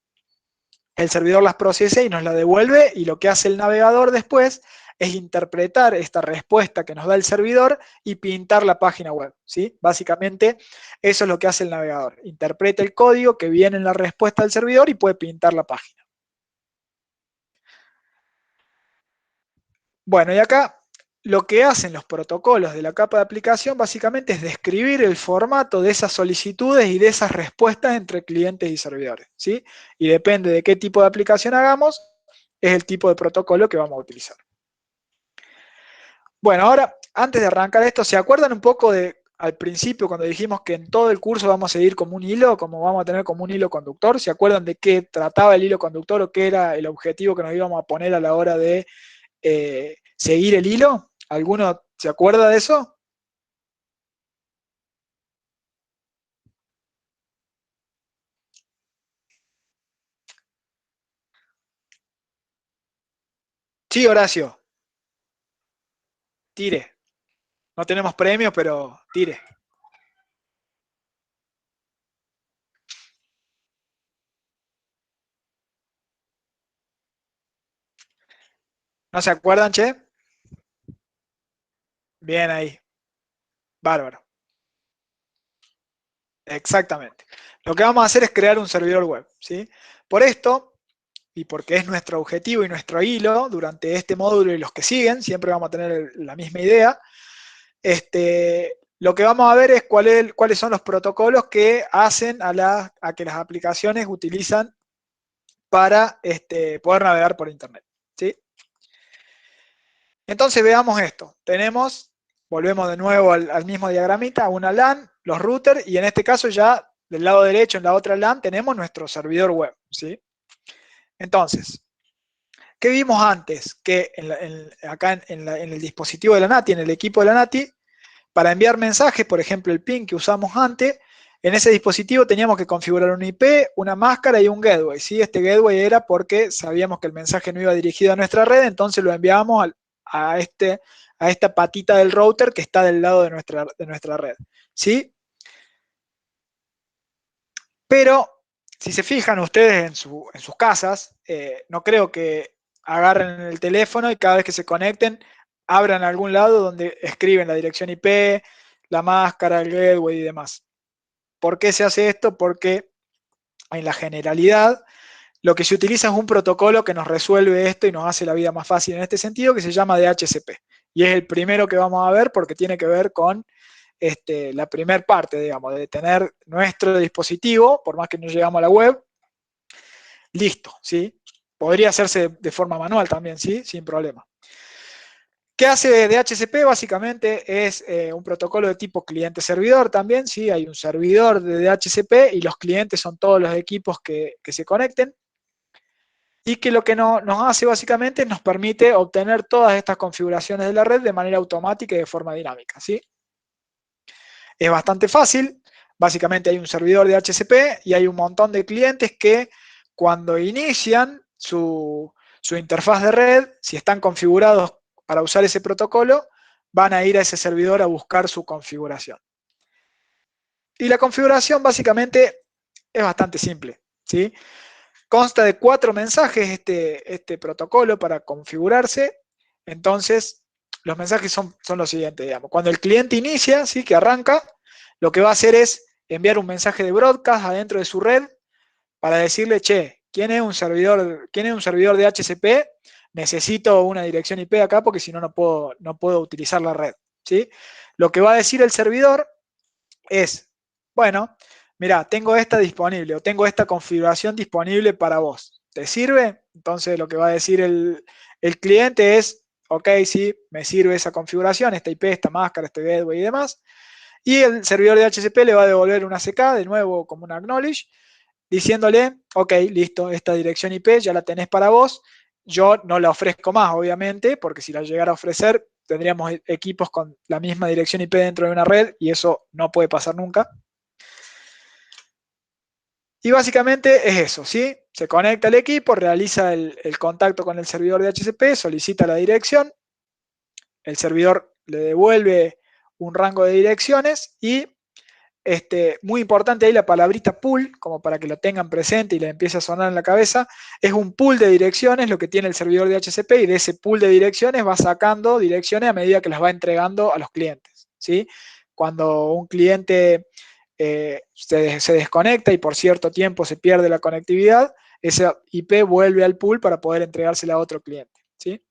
el servidor las procesa y nos la devuelve y lo que hace el navegador después es interpretar esta respuesta que nos da el servidor y pintar la página web, ¿sí? Básicamente eso es lo que hace el navegador, interpreta el código que viene en la respuesta del servidor y puede pintar la página. Bueno, y acá lo que hacen los protocolos de la capa de aplicación básicamente es describir el formato de esas solicitudes y de esas respuestas entre clientes y servidores, ¿sí? Y depende de qué tipo de aplicación hagamos, es el tipo de protocolo que vamos a utilizar. Bueno, ahora, antes de arrancar esto, ¿se acuerdan un poco de al principio cuando dijimos que en todo el curso vamos a seguir como un hilo, como vamos a tener como un hilo conductor? ¿Se acuerdan de qué trataba el hilo conductor o qué era el objetivo que nos íbamos a poner a la hora de seguir el hilo? ¿Alguno se acuerda de eso? Sí, Horacio, tire. No tenemos premios, pero tire. ¿No se acuerdan, che? Bien ahí. Bárbaro. Exactamente. Lo que vamos a hacer es crear un servidor web, ¿sí? Por esto, y porque es nuestro objetivo y nuestro hilo durante este módulo y los que siguen, siempre vamos a tener la misma idea, lo que vamos a ver es cuáles son los protocolos que hacen a que las aplicaciones utilizan para poder navegar por Internet, ¿sí? Entonces veamos esto. Volvemos de nuevo al mismo diagramita, una LAN, los routers, y en este caso ya del lado derecho, en la otra LAN, tenemos nuestro servidor web, ¿sí? Entonces, ¿qué vimos antes? Que acá en el dispositivo de la NATI, en el equipo de la NATI, para enviar mensajes, por ejemplo el ping que usamos antes, en ese dispositivo teníamos que configurar un IP, una máscara y un gateway, ¿sí? Este gateway era porque sabíamos que el mensaje no iba dirigido a nuestra red, entonces lo enviábamos a esta patita del router que está del lado de nuestra red, ¿sí? Pero si se fijan ustedes en sus casas, no creo que agarren el teléfono y cada vez que se conecten abran algún lado donde escriben la dirección IP, la máscara, el gateway y demás. ¿Por qué se hace esto? Porque en la generalidad lo que se utiliza es un protocolo que nos resuelve esto y nos hace la vida más fácil en este sentido, que se llama DHCP. Y es el primero que vamos a ver porque tiene que ver con la primera parte, digamos, de tener nuestro dispositivo, por más que no llegamos a la web, listo, ¿sí? Podría hacerse de forma manual también, ¿sí? Sin problema. ¿Qué hace DHCP? Básicamente es un protocolo de tipo cliente-servidor también, ¿sí? Hay un servidor de DHCP y los clientes son todos los equipos que se conecten y que lo que nos hace básicamente es nos permite obtener todas estas configuraciones de la red de manera automática y de forma dinámica, ¿sí? Es bastante fácil, básicamente hay un servidor de DHCP y hay un montón de clientes que cuando inician su su interfaz de red, si están configurados para usar ese protocolo, van a ir a ese servidor a buscar su configuración. Y la configuración básicamente es bastante simple, ¿sí? Consta de 4 mensajes este protocolo para configurarse. Entonces, los mensajes son los siguientes, digamos. Cuando el cliente inicia, ¿sí? Que arranca, lo que va a hacer es enviar un mensaje de broadcast adentro de su red para decirle, che, ¿quién es un servidor de HCP? Necesito una dirección IP acá porque si no, no puedo utilizar la red, ¿sí? Lo que va a decir el servidor es, bueno, mira, tengo esta disponible o tengo esta configuración disponible para vos. ¿Te sirve? Entonces lo que va a decir el cliente es, ok, sí, me sirve esa configuración, esta IP, esta máscara, este gateway y demás. Y el servidor de HCP le va a devolver una CK, de nuevo como un acknowledge, diciéndole, ok, listo, esta dirección IP ya la tenés para vos. Yo no la ofrezco más, obviamente, porque si la llegara a ofrecer, tendríamos equipos con la misma dirección IP dentro de una red y eso no puede pasar nunca. Y básicamente es eso, ¿sí? Se conecta el equipo, realiza el contacto con el servidor de HCP, solicita la dirección, el servidor le devuelve un rango de direcciones y muy importante ahí la palabrita pool, como para que lo tengan presente y le empiece a sonar en la cabeza, es un pool de direcciones lo que tiene el servidor de HCP y de ese pool de direcciones va sacando direcciones a medida que las va entregando a los clientes, ¿sí? Cuando un cliente se desconecta y por cierto tiempo se pierde la conectividad, esa IP vuelve al pool para poder entregársela a otro cliente, ¿sí?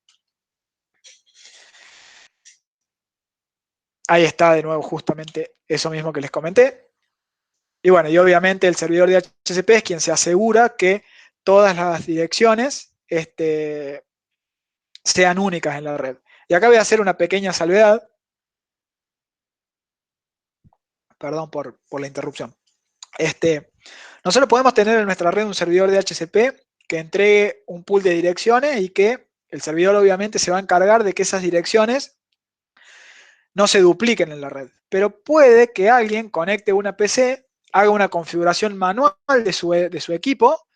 Ahí está de nuevo justamente eso mismo que les comenté. Y bueno, y obviamente el servidor de HCP es quien se asegura que todas las direcciones sean únicas en la red. Y acá voy a hacer una pequeña salvedad. Perdón por la interrupción. Nosotros podemos tener en nuestra red un servidor de HCP que entregue un pool de direcciones y que el servidor obviamente se va a encargar de que esas direcciones no se dupliquen en la red. Pero puede que alguien conecte una PC, haga una configuración manual de su equipo,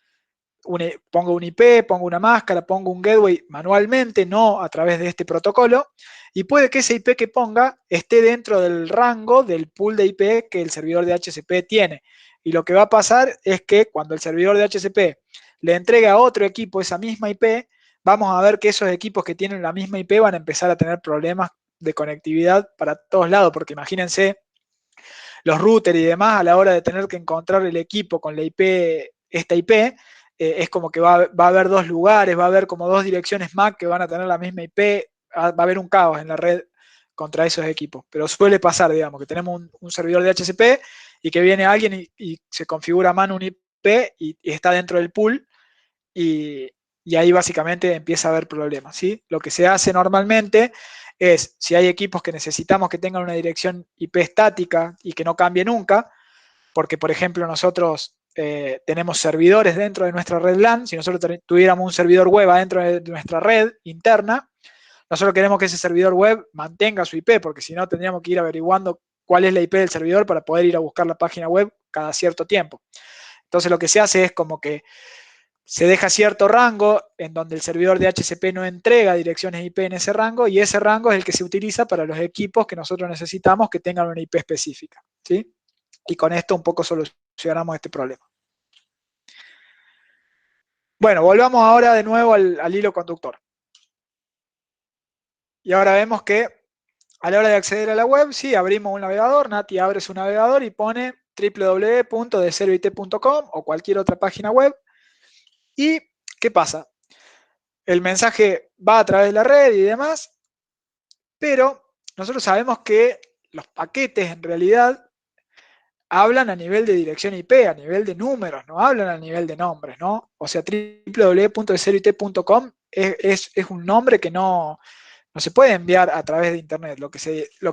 pongo un IP, pongo una máscara, pongo un gateway manualmente, no a través de este protocolo, y puede que ese IP que ponga esté dentro del rango del pool de IP que el servidor de HCP tiene. Y lo que va a pasar es que cuando el servidor de HCP le entregue a otro equipo esa misma IP, vamos a ver que esos equipos que tienen la misma IP van a empezar a tener problemas de conectividad para todos lados, porque imagínense los routers y demás a la hora de tener que encontrar el equipo con la IP, esta IP, es como que va a haber 2 lugares, va a haber como 2 direcciones MAC que van a tener la misma IP, va a haber un caos en la red contra esos equipos. Pero suele pasar, digamos, que tenemos un servidor de HCP y que viene alguien y se configura a mano un IP y está dentro del pool y ahí básicamente empieza a haber problemas, ¿sí? Lo que se hace normalmente es, si hay equipos que necesitamos que tengan una dirección IP estática y que no cambie nunca, porque por ejemplo nosotros tenemos servidores dentro de nuestra red LAN, si nosotros tuviéramos un servidor web adentro de nuestra red interna, nosotros queremos que ese servidor web mantenga su IP, porque si no tendríamos que ir averiguando cuál es la IP del servidor para poder ir a buscar la página web cada cierto tiempo. Entonces lo que se hace es como que se deja cierto rango en donde el servidor de HCP no entrega direcciones IP en ese rango y ese rango es el que se utiliza para los equipos que nosotros necesitamos que tengan una IP específica, ¿sí? Y con esto un poco solucionamos este problema. Bueno, volvamos ahora de nuevo al hilo conductor. Y ahora vemos que a la hora de acceder a la web, sí, abrimos un navegador, Nati abre su navegador y pone www.deservit.com o cualquier otra página web. ¿Y qué pasa? El mensaje va a través de la red y demás, pero nosotros sabemos que los paquetes en realidad hablan a nivel de dirección IP, a nivel de números, no hablan a nivel de nombres, ¿no? O sea, www.deservit.com es un nombre que no se puede enviar a través de Internet. Lo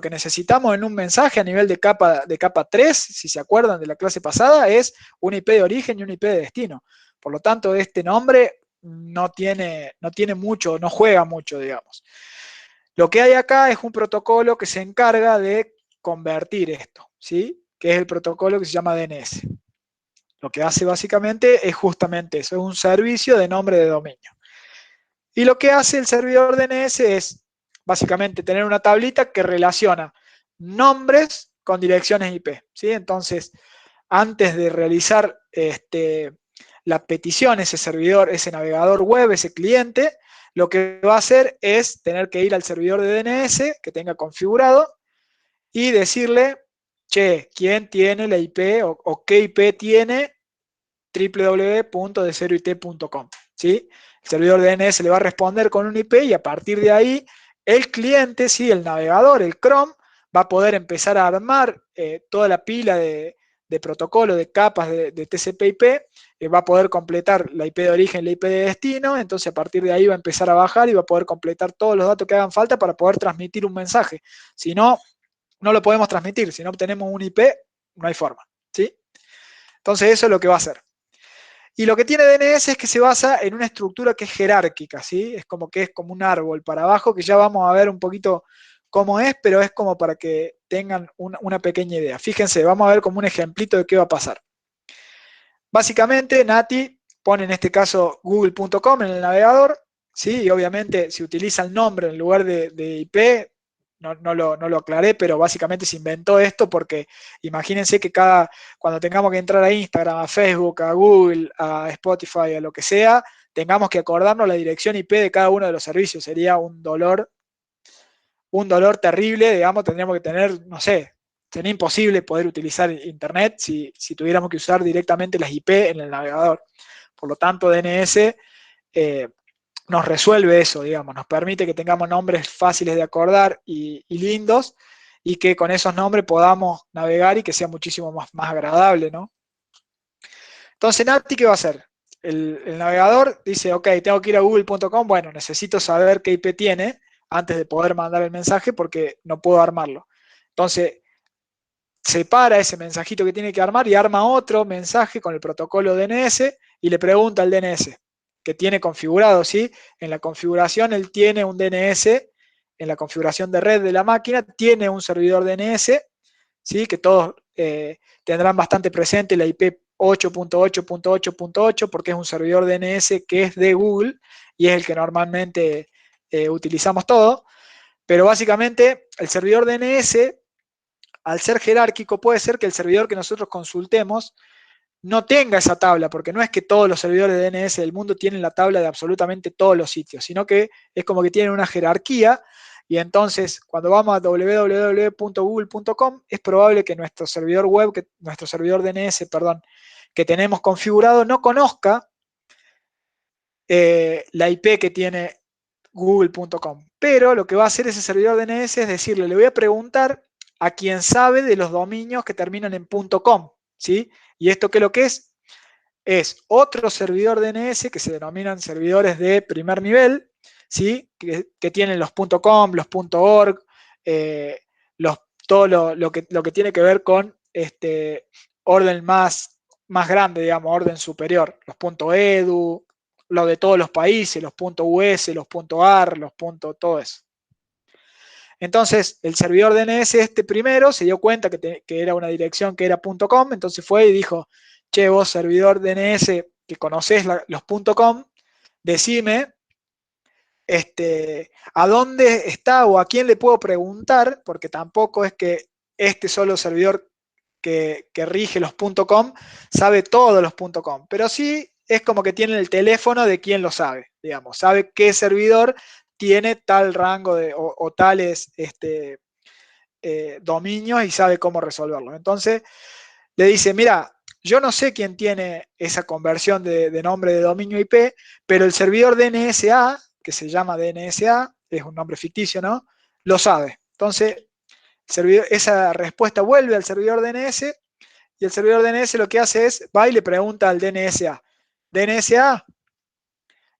que necesitamos en un mensaje a nivel de capa 3, si se acuerdan de la clase pasada, es una IP de origen y una IP de destino. Por lo tanto, este nombre no tiene mucho, no juega mucho, digamos. Lo que hay acá es un protocolo que se encarga de convertir esto, ¿sí? Que es el protocolo que se llama DNS. Lo que hace básicamente es justamente eso, es un servicio de nombre de dominio. Y lo que hace el servidor DNS es básicamente tener una tablita que relaciona nombres con direcciones IP, ¿sí? Entonces, antes de realizar la petición, ese servidor, ese navegador web, ese cliente, lo que va a hacer es tener que ir al servidor de DNS que tenga configurado y decirle, che, ¿quién tiene la IP o qué IP tiene www.deseroit.com? ¿Sí? El servidor DNS le va a responder con un IP y a partir de ahí el cliente, ¿sí? El navegador, el Chrome, va a poder empezar a armar toda la pila de protocolo, de capas de TCP/IP, va a poder completar la IP de origen y la IP de destino, entonces a partir de ahí va a empezar a bajar y va a poder completar todos los datos que hagan falta para poder transmitir un mensaje. Si no, no lo podemos transmitir. Si no obtenemos un IP, no hay forma, ¿sí? Entonces eso es lo que va a hacer. Y lo que tiene DNS es que se basa en una estructura que es jerárquica, ¿sí? Es como que es como un árbol para abajo, que ya vamos a ver un poquito cómo es, pero es como para que tengan una pequeña idea. Fíjense, vamos a ver como un ejemplito de qué va a pasar. Básicamente, Nati pone en este caso google.com en el navegador, ¿sí? Y obviamente si utiliza el nombre en lugar de IP, no lo aclaré, pero básicamente se inventó esto porque imagínense que cuando tengamos que entrar a Instagram, a Facebook, a Google, a Spotify, a lo que sea, tengamos que acordarnos la dirección IP de cada uno de los servicios. Sería un dolor terrible, digamos, tendríamos que tener, no sé, sería imposible poder utilizar Internet si tuviéramos que usar directamente las IP en el navegador. Por lo tanto, DNS nos resuelve eso, digamos, nos permite que tengamos nombres fáciles de acordar y lindos y que con esos nombres podamos navegar y que sea muchísimo más agradable, ¿no? Entonces, Nati, ¿qué va a hacer? El navegador dice, ok, tengo que ir a google.com, bueno, necesito saber qué IP tiene antes de poder mandar el mensaje porque no puedo armarlo. Entonces, separa ese mensajito que tiene que armar y arma otro mensaje con el protocolo DNS y le pregunta al DNS que tiene configurado, ¿sí? En la configuración él tiene un DNS, en la configuración de red de la máquina tiene un servidor DNS, ¿sí? Que todos tendrán bastante presente la IP 8.8.8.8 porque es un servidor DNS que es de Google y es el que normalmente utilizamos todo, pero básicamente el servidor DNS, al ser jerárquico, puede ser que el servidor que nosotros consultemos no tenga esa tabla, porque no es que todos los servidores de DNS del mundo tienen la tabla de absolutamente todos los sitios, sino que es como que tienen una jerarquía y entonces cuando vamos a www.google.com es probable que nuestro servidor web, nuestro servidor DNS, perdón, que tenemos configurado no conozca la IP que tiene google.com. Pero lo que va a hacer ese servidor DNS es decirle, le voy a preguntar a quien sabe de los dominios que terminan en .com, ¿sí? Y esto que lo que es otro servidor DNS que se denominan servidores de primer nivel, ¿sí? Que tienen los .com, los .org, eh, todo lo que tiene que ver con orden más grande, digamos, orden superior, los .edu, lo de todos los países, los .us, los .ar, todo eso. Entonces, el servidor DNS primero se dio cuenta que era una dirección que era .com, entonces fue y dijo, che, vos servidor DNS que conocés los .com, decime a dónde está o a quién le puedo preguntar, porque tampoco es que este solo servidor que rige los .com sabe todos los .com, pero sí es como que tiene el teléfono de quien lo sabe, digamos, sabe qué servidor tiene tal rango o tales dominios y sabe cómo resolverlo. Entonces le dice, mira, yo no sé quién tiene esa conversión de nombre de dominio IP, pero el servidor DNSA, que se llama DNSA, es un nombre ficticio, ¿no? Lo sabe. Entonces, esa respuesta vuelve al servidor DNS y el servidor DNS lo que hace es, va y le pregunta al DNSA, DNSA,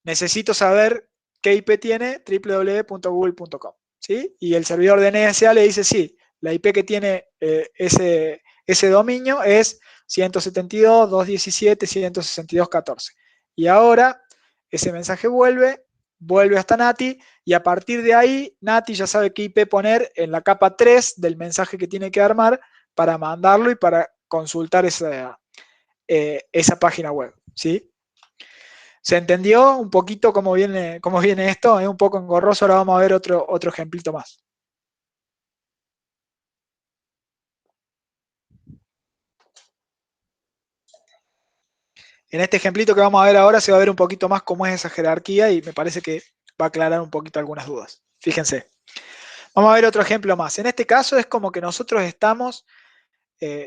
necesito saber qué IP tiene www.google.com, ¿sí? Y el servidor DNSA le dice, sí, la IP que tiene ese dominio es 172.217.162.14. Y ahora ese mensaje vuelve hasta Nati y a partir de ahí Nati ya sabe qué IP poner en la capa 3 del mensaje que tiene que armar para mandarlo y para consultar esa página web, ¿sí? ¿Se entendió un poquito cómo viene esto? Es un poco engorroso, ahora vamos a ver otro ejemplito más. En este ejemplito que vamos a ver ahora se va a ver un poquito más cómo es esa jerarquía y me parece que va a aclarar un poquito algunas dudas. Fíjense. Vamos a ver otro ejemplo más. En este caso es como que nosotros estamos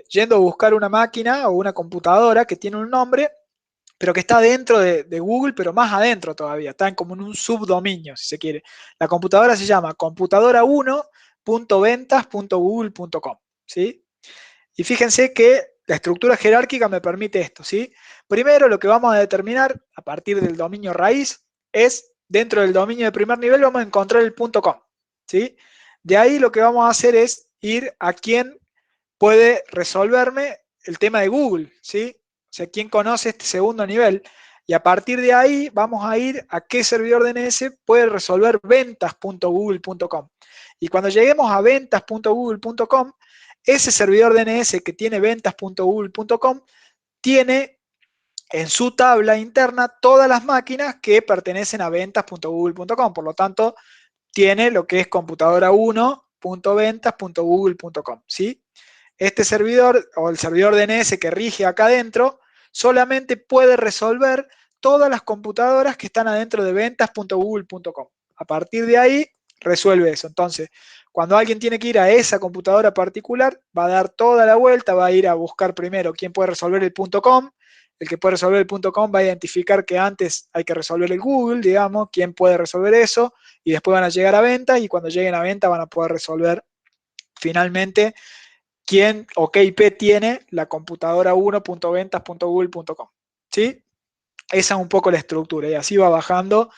yendo a buscar una máquina o una computadora que tiene un nombre, pero que está dentro de Google, pero más adentro todavía. Está como en un subdominio, si se quiere. La computadora se llama computadora1.ventas.google.com, ¿sí? Y fíjense que la estructura jerárquica me permite esto, ¿sí? Primero, lo que vamos a determinar a partir del dominio raíz es, dentro del dominio de primer nivel, vamos a encontrar el .com, ¿sí? De ahí lo que vamos a hacer es ir a quién puede resolverme el tema de Google, ¿sí? O sea, quién conoce este segundo nivel. Y a partir de ahí vamos a ir a qué servidor DNS puede resolver ventas.google.com. Y cuando lleguemos a ventas.google.com, ese servidor DNS que tiene ventas.google.com tiene en su tabla interna todas las máquinas que pertenecen a ventas.google.com. Por lo tanto, tiene lo que es computadora1.ventas.google.com, ¿sí? Este servidor o el servidor DNS que rige acá adentro solamente puede resolver todas las computadoras que están adentro de ventas.google.com. A partir de ahí resuelve eso. Entonces, cuando alguien tiene que ir a esa computadora particular, va a dar toda la vuelta, va a ir a buscar primero quién puede resolver el .com. El que puede resolver el .com va a identificar que antes hay que resolver el Google, digamos, quién puede resolver eso, y después van a llegar a venta, y cuando lleguen a venta van a poder resolver finalmente quién o qué IP tiene la computadora 1.ventas.google.com. ¿Sí? Esa es un poco la estructura, y así va bajando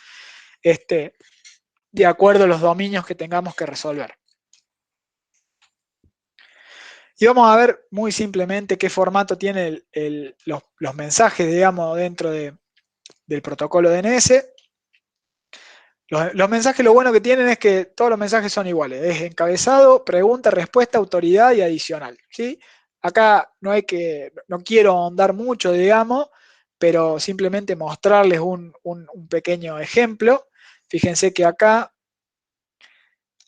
de acuerdo a los dominios que tengamos que resolver. Y vamos a ver muy simplemente qué formato tienen los mensajes, digamos, dentro del protocolo DNS. Los mensajes, lo bueno que tienen es que todos los mensajes son iguales. Es encabezado, pregunta, respuesta, autoridad y adicional, ¿sí? Acá no quiero ahondar mucho, digamos, pero simplemente mostrarles un pequeño ejemplo. Fíjense que acá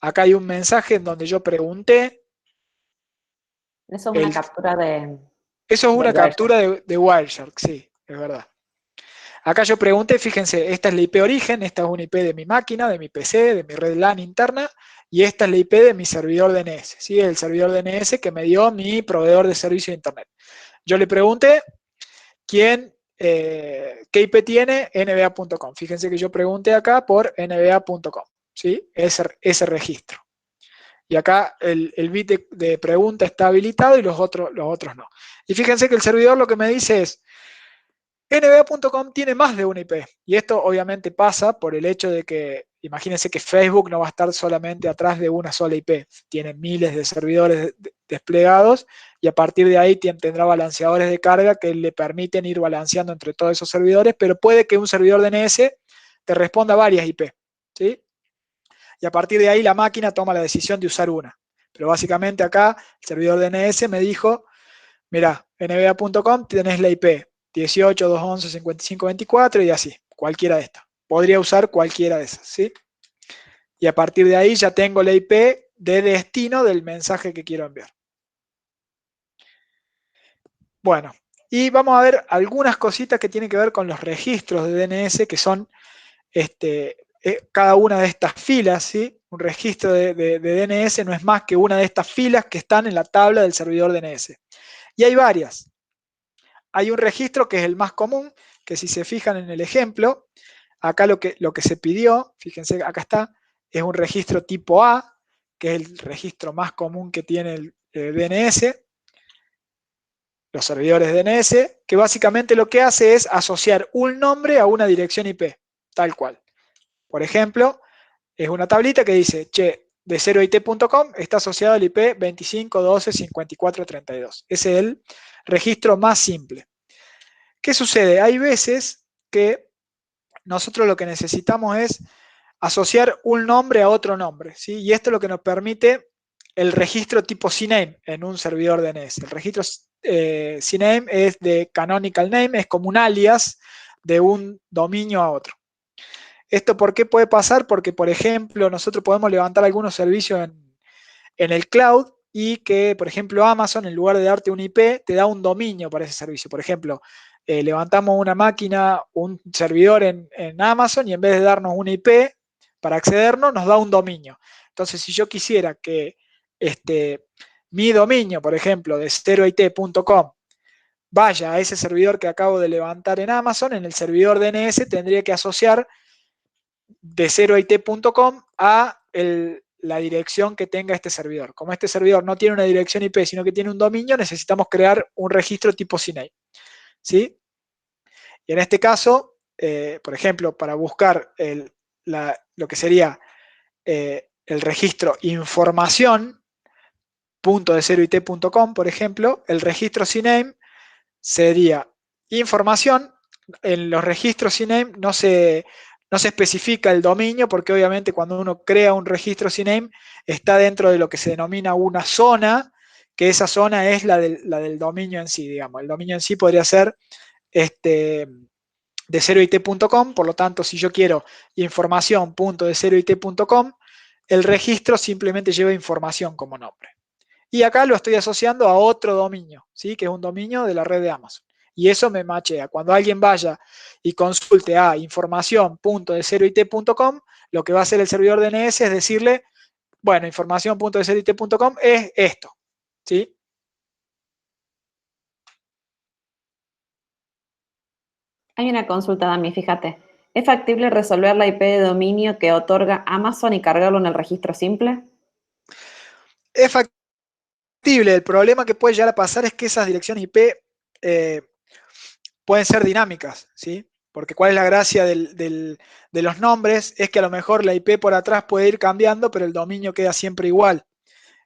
hay un mensaje en donde yo pregunté. Eso es una captura de Eso es una Wireshark. captura de Wireshark, sí, es verdad. Acá yo pregunté, fíjense, esta es la IP origen, esta es una IP de mi máquina, de mi PC, de mi red LAN interna, y esta es la IP de mi servidor DNS, ¿sí? El servidor DNS que me dio mi proveedor de servicio de Internet. Yo le pregunté qué IP tiene nba.com. Fíjense que yo pregunté acá por nba.com, ¿sí? Ese registro. Y acá el bit de pregunta está habilitado y los otros no. Y fíjense que el servidor lo que me dice es, NBA.com tiene más de una IP, y esto obviamente pasa por el hecho de que, imagínense que Facebook no va a estar solamente atrás de una sola IP, tiene miles de servidores desplegados, y a partir de ahí tendrá balanceadores de carga que le permiten ir balanceando entre todos esos servidores, pero puede que un servidor DNS te responda a varias IP, ¿sí? Y a partir de ahí la máquina toma la decisión de usar una. Pero básicamente acá el servidor DNS me dijo, mira, nba.com tenés la IP 18.211.55.24 y así, cualquiera de estas. Podría usar cualquiera de esas, ¿sí? Y a partir de ahí ya tengo la IP de destino del mensaje que quiero enviar. Bueno, y vamos a ver algunas cositas que tienen que ver con los registros de DNS, que son cada una de estas filas, ¿sí? Un registro de DNS no es más que una de estas filas que están en la tabla del servidor DNS. Y hay varias. Hay un registro que es el más común, que si se fijan en el ejemplo, acá lo que se pidió, fíjense, acá está, es un registro tipo A, que es el registro más común que tiene el DNS, los servidores DNS, que básicamente lo que hace es asociar un nombre a una dirección IP, tal cual. Por ejemplo, es una tablita que dice, che, de 0it.com está asociado al IP 25.12.54.32. Ese es el registro más simple. ¿Qué sucede? Hay veces que nosotros lo que necesitamos es asociar un nombre a otro nombre, ¿sí? Y esto es lo que nos permite el registro tipo CNAME en un servidor DNS. El registro CNAME es de canonical name, es como un alias de un dominio a otro. ¿Esto por qué puede pasar? Porque, por ejemplo, nosotros podemos levantar algunos servicios en el cloud y que, por ejemplo, Amazon, en lugar de darte un IP, te da un dominio para ese servicio. Por ejemplo, levantamos una máquina, un servidor en Amazon y en vez de darnos un IP para accedernos, nos da un dominio. Entonces, si yo quisiera que mi dominio, por ejemplo, de 0it.com, vaya a ese servidor que acabo de levantar en Amazon, en el servidor DNS tendría que asociar de 0it.com a la dirección que tenga este servidor. Como este servidor no tiene una dirección IP, sino que tiene un dominio, necesitamos crear un registro tipo CNAME. ¿Sí? Y en este caso, por ejemplo, para buscar lo que sería el registro información.de0it.com, por ejemplo, el registro CNAME sería información. En los registros CNAME no se especifica el dominio, porque obviamente cuando uno crea un registro CNAME está dentro de lo que se denomina una zona, que esa zona es la del dominio en sí, digamos. El dominio en sí podría ser de 0it.com, por lo tanto, si yo quiero información.de0it.com, el registro simplemente lleva información como nombre. Y acá lo estoy asociando a otro dominio, ¿sí? Que es un dominio de la red de Amazon. Y eso me machea. Cuando alguien vaya y consulte a información.de0it.com, lo que va a hacer el servidor DNS es decirle, bueno, información.de0it.com es esto, ¿sí? Hay una consulta, Dami, fíjate. ¿Es factible resolver la IP de dominio que otorga Amazon y cargarlo en el registro simple? Es factible. El problema que puede llegar a pasar es que esas direcciones IP pueden ser dinámicas, ¿sí? Porque cuál es la gracia de los nombres, es que a lo mejor la IP por atrás puede ir cambiando, pero el dominio queda siempre igual.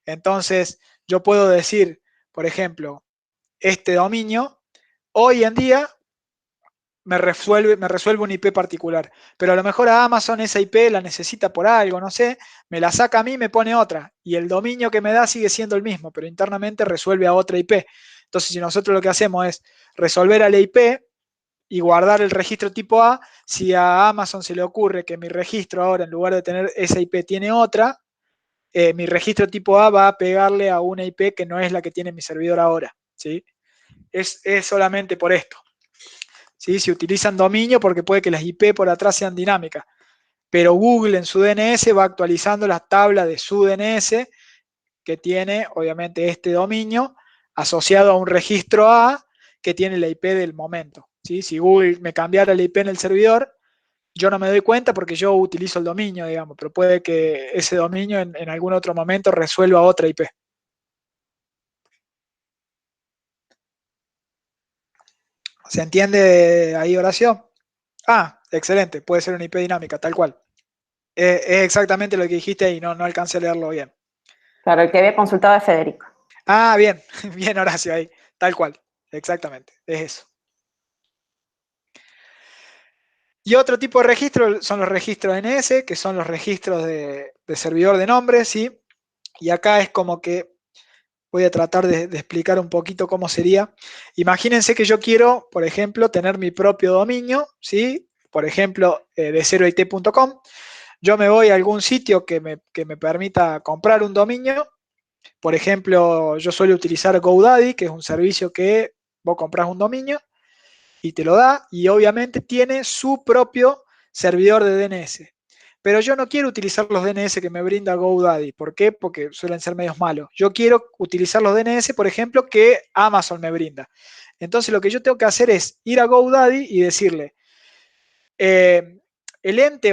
Entonces, yo puedo decir, por ejemplo, este dominio, hoy en día me resuelve un IP particular, pero a lo mejor a Amazon esa IP la necesita por algo, no sé, me la saca a mí y me pone otra, y el dominio que me da sigue siendo el mismo, pero internamente resuelve a otra IP. Entonces, si nosotros lo que hacemos es resolver a la IP y guardar el registro tipo A, si a Amazon se le ocurre que mi registro ahora, en lugar de tener esa IP, tiene otra, mi registro tipo A va a pegarle a una IP que no es la que tiene mi servidor ahora, ¿sí? Es solamente por esto. ¿Sí? Se utilizan dominio porque puede que las IP por atrás sean dinámicas, pero Google en su DNS va actualizando las tablas de su DNS que tiene, obviamente, este dominio asociado a un registro A que tiene la IP del momento. ¿Sí? Si Google me cambiara la IP en el servidor, yo no me doy cuenta porque yo utilizo el dominio, digamos, pero puede que ese dominio en algún otro momento resuelva otra IP. ¿Se entiende ahí, Horacio? Ah, excelente, puede ser una IP dinámica, tal cual. Es exactamente lo que dijiste ahí, no alcancé a leerlo bien. Claro, el que había consultado es Federico. Ah, bien, bien, Horacio, ahí, tal cual, exactamente, es eso. Y otro tipo de registro son los registros DNS, que son los registros de servidor de nombres, ¿sí? Y acá es como que voy a tratar de explicar un poquito cómo sería. Imagínense que yo quiero, por ejemplo, tener mi propio dominio, ¿sí? Por ejemplo, de 0it.com. Yo me voy a algún sitio que me permita comprar un dominio. Por ejemplo, yo suelo utilizar GoDaddy, que es un servicio que vos compras un dominio y te lo da, y obviamente tiene su propio servidor de DNS. Pero yo no quiero utilizar los DNS que me brinda GoDaddy. ¿Por qué? Porque suelen ser medios malos. Yo quiero utilizar los DNS, por ejemplo, que Amazon me brinda. Entonces lo que yo tengo que hacer es ir a GoDaddy y decirle, el ente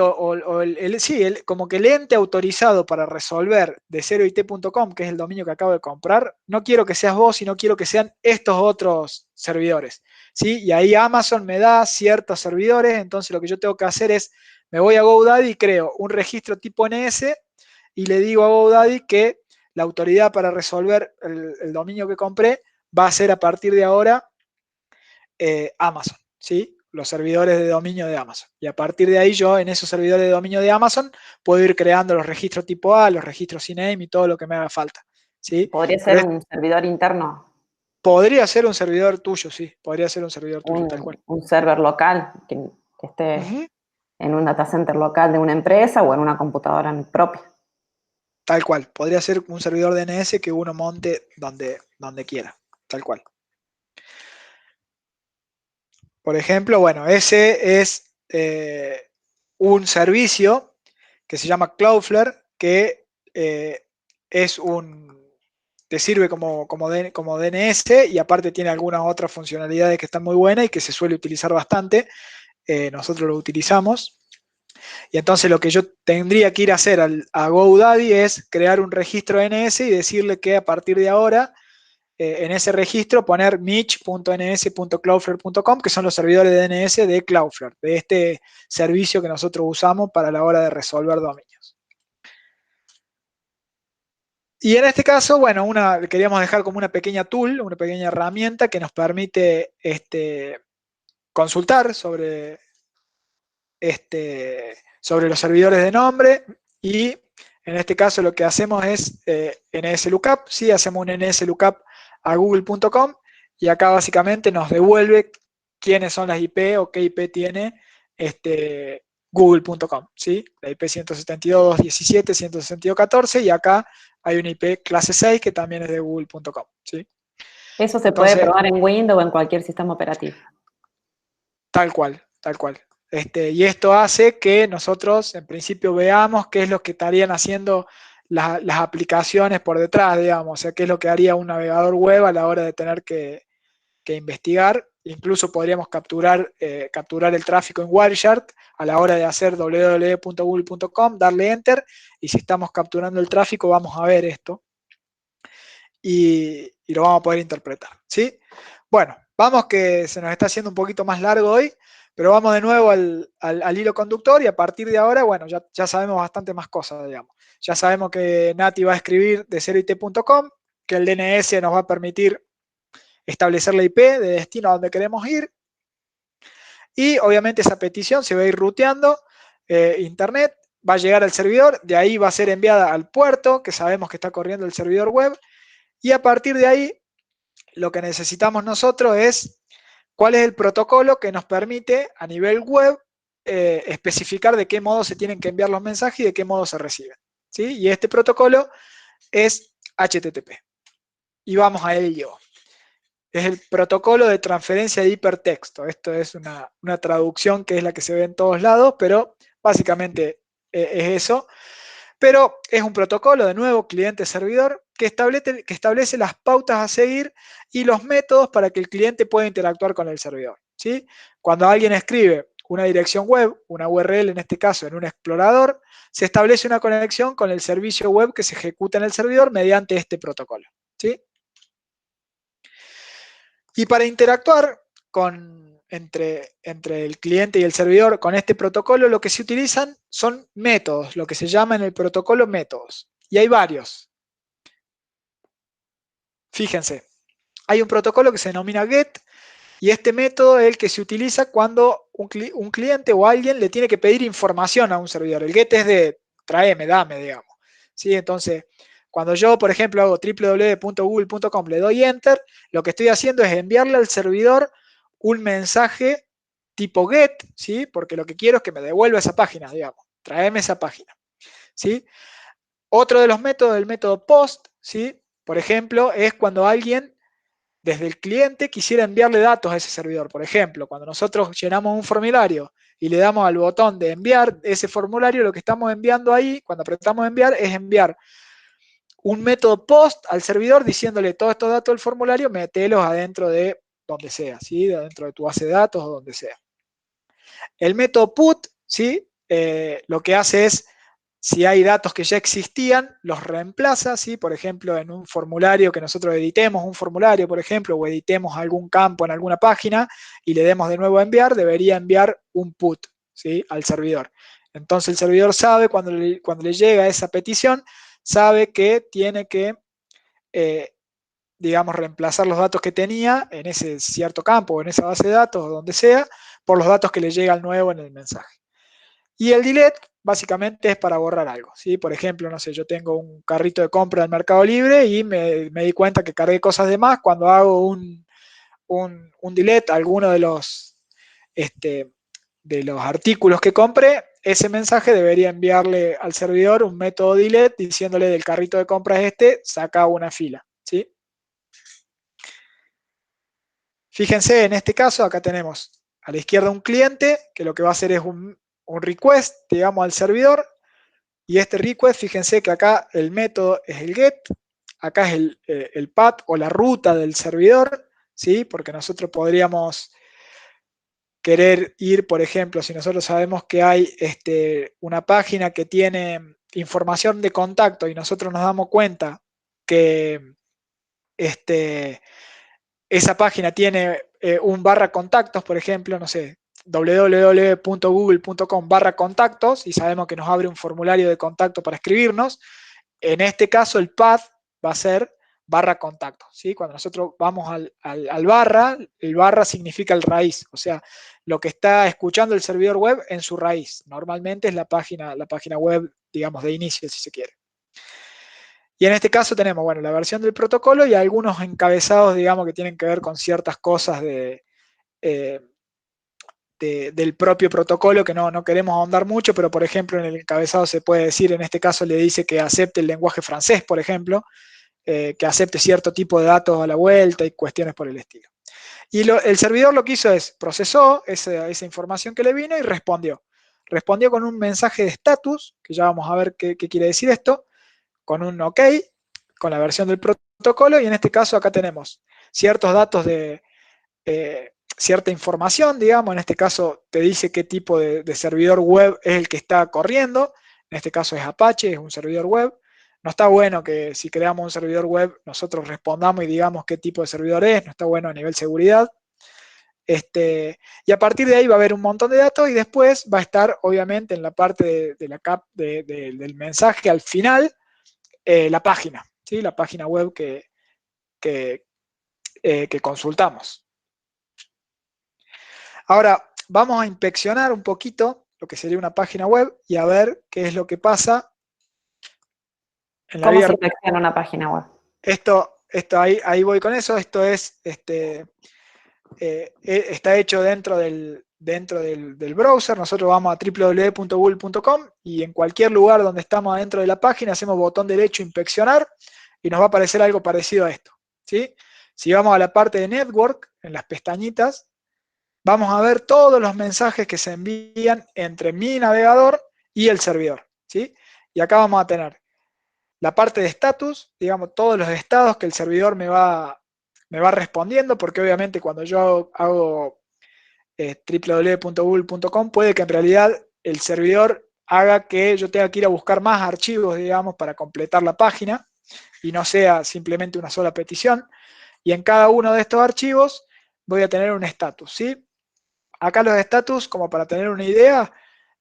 como que el ente autorizado para resolver de 0it.com, que es el dominio que acabo de comprar, no quiero que seas vos, sino quiero que sean estos otros servidores, ¿sí? Y ahí Amazon me da ciertos servidores, entonces lo que yo tengo que hacer es, me voy a GoDaddy y creo un registro tipo NS y le digo a GoDaddy que la autoridad para resolver el dominio que compré va a ser a partir de ahora Amazon, ¿sí? Los servidores de dominio de Amazon. Y a partir de ahí yo en esos servidores de dominio de Amazon puedo ir creando los registros tipo A, los registros CNAME y todo lo que me haga falta, ¿sí? Podría Pero ser un servidor interno. Podría ser un servidor tuyo, sí, podría ser un servidor tuyo, tal cual. Un server local que esté en un data center local de una empresa o en una computadora propia. Tal cual, podría ser un servidor DNS que uno monte donde quiera, tal cual. Por ejemplo, bueno, ese es un servicio que se llama Cloudflare, que es te sirve como DNS y aparte tiene algunas otras funcionalidades que están muy buenas y que se suele utilizar bastante. Nosotros lo utilizamos. Y entonces lo que yo tendría que ir a hacer a GoDaddy es crear un registro DNS y decirle que a partir de ahora en ese registro poner mich.ns.cloudflare.com, que son los servidores de DNS de Cloudflare, de este servicio que nosotros usamos para la hora de resolver dominios. Y en este caso, bueno, queríamos dejar como una pequeña tool, una pequeña herramienta que nos permite consultar sobre los servidores de nombre y en este caso lo que hacemos es NSLookup, ¿sí? Hacemos un NSLookup a google.com y acá básicamente nos devuelve quiénes son las IP o qué IP tiene google.com, ¿sí? La IP 172.217.162.14 y acá hay una IP clase 6 que también es de google.com, ¿sí? Eso se puede Entonces, probar en Windows o en cualquier sistema operativo. tal cual, tal cual. Y esto hace que nosotros en principio veamos qué es lo que estarían haciendo las aplicaciones por detrás, digamos, o sea, qué es lo que haría un navegador web a la hora de tener que investigar. Incluso podríamos capturar el tráfico en Wireshark a la hora de hacer www.google.com, darle enter, y si estamos capturando el tráfico vamos a ver esto y lo vamos a poder interpretar, ¿sí? Bueno, vamos que se nos está haciendo un poquito más largo hoy, pero vamos de nuevo al hilo conductor y a partir de ahora, bueno, ya sabemos bastante más cosas, digamos. Ya sabemos que Nati va a escribir de 0it.com, que el DNS nos va a permitir establecer la IP de destino a donde queremos ir y obviamente esa petición se va a ir ruteando internet, va a llegar al servidor, de ahí va a ser enviada al puerto que sabemos que está corriendo el servidor web y a partir de ahí lo que necesitamos nosotros es cuál es el protocolo que nos permite a nivel web especificar de qué modo se tienen que enviar los mensajes y de qué modo se reciben, ¿sí? Y este protocolo es HTTP. Y vamos a ello. Es el protocolo de transferencia de hipertexto. Esto es una traducción que es la que se ve en todos lados, pero básicamente es eso. Pero es un protocolo, de nuevo, cliente-servidor, que establece las pautas a seguir y los métodos para que el cliente pueda interactuar con el servidor, ¿sí? Cuando alguien escribe una dirección web, una URL en este caso en un explorador, se establece una conexión con el servicio web que se ejecuta en el servidor mediante este protocolo, ¿sí? Y para interactuar entre el cliente y el servidor con este protocolo, lo que se utilizan son métodos, lo que se llama en el protocolo métodos. Y hay varios. Fíjense, hay un protocolo que se denomina GET y este método es el que se utiliza cuando un cliente o alguien le tiene que pedir información a un servidor. El GET es de tráeme, dame, digamos. ¿Sí? Entonces, cuando yo, por ejemplo, hago www.google.com, le doy enter, lo que estoy haciendo es enviarle al servidor un mensaje tipo GET, ¿sí? Porque lo que quiero es que me devuelva esa página, digamos. Tráeme esa página, ¿sí? Otro de los métodos, el método POST, ¿sí? Por ejemplo, es cuando alguien desde el cliente quisiera enviarle datos a ese servidor. Por ejemplo, cuando nosotros llenamos un formulario y le damos al botón de enviar ese formulario, lo que estamos enviando ahí, cuando apretamos enviar, es enviar un método POST al servidor diciéndole todos estos datos del formulario, metelos adentro de donde sea, ¿sí? Dentro de tu base de datos o donde sea. El método PUT, ¿sí? Lo que hace es, si hay datos que ya existían, los reemplaza, ¿sí? Por ejemplo, en un formulario que nosotros editemos, un formulario, por ejemplo, o editemos algún campo en alguna página y le demos de nuevo a enviar, debería enviar un PUT, ¿sí? Al servidor. Entonces el servidor sabe, cuando le llega esa petición, sabe que tiene que, digamos, reemplazar los datos que tenía en ese cierto campo o en esa base de datos o donde sea, por los datos que le llega al nuevo en el mensaje. Y el delete básicamente es para borrar algo, ¿sí? Por ejemplo, no sé, yo tengo un carrito de compra del Mercado Libre y me di cuenta que cargué cosas de más. Cuando hago un delete a alguno de los artículos que compré, ese mensaje debería enviarle al servidor un método delete diciéndole del carrito de compras saca una fila, ¿sí? Fíjense, en este caso, acá tenemos a la izquierda un cliente que lo que va a hacer es un request, digamos, al servidor. Y este request, fíjense que acá el método es el get, acá es el path o la ruta del servidor, ¿sí? Porque nosotros podríamos querer ir, por ejemplo, si nosotros sabemos que hay una página que tiene información de contacto y nosotros nos damos cuenta que esa página tiene un barra contactos, por ejemplo, no sé, www.google.com/contactos y sabemos que nos abre un formulario de contacto para escribirnos. En este caso el path va a ser barra contacto, ¿sí? Cuando nosotros vamos al barra, el barra significa el raíz, o sea, lo que está escuchando el servidor web en su raíz. Normalmente es la página web, digamos, de inicio, si se quiere. Y en este caso tenemos, bueno, la versión del protocolo y algunos encabezados, digamos, que tienen que ver con ciertas cosas del propio protocolo que no queremos ahondar mucho, pero por ejemplo en el encabezado se puede decir, en este caso le dice que acepte el lenguaje francés, por ejemplo, que acepte cierto tipo de datos a la vuelta y cuestiones por el estilo. Y el servidor lo que hizo es, procesó esa información que le vino y respondió. Respondió con un mensaje de estatus, que ya vamos a ver qué quiere decir esto, con un OK, con la versión del protocolo, y en este caso acá tenemos ciertos datos de cierta información, digamos, en este caso te dice qué tipo de servidor web es el que está corriendo, en este caso es Apache, es un servidor web. No está bueno que si creamos un servidor web nosotros respondamos y digamos qué tipo de servidor es, no está bueno a nivel seguridad. Y a partir de ahí va a haber un montón de datos y después va a estar obviamente en la parte del mensaje al final la página, ¿sí? La página web que consultamos. Ahora vamos a inspeccionar un poquito lo que sería una página web y a ver qué es lo que pasa en la ¿Cómo vida se real. inspecciona una página web? Esto ahí voy con eso. Esto es está hecho dentro del browser. Nosotros vamos a www.google.com y en cualquier lugar donde estamos dentro de la página hacemos botón derecho inspeccionar y nos va a aparecer algo parecido a esto, ¿sí? Si vamos a la parte de network, en las pestañitas, vamos a ver todos los mensajes que se envían entre mi navegador y el servidor, ¿sí? Y acá vamos a tener la parte de status, digamos, todos los estados que el servidor me va respondiendo, porque obviamente cuando yo hago www.google.com puede que en realidad el servidor haga que yo tenga que ir a buscar más archivos, digamos, para completar la página y no sea simplemente una sola petición. Y en cada uno de estos archivos voy a tener un estatus, ¿sí? Acá los estatus, como para tener una idea,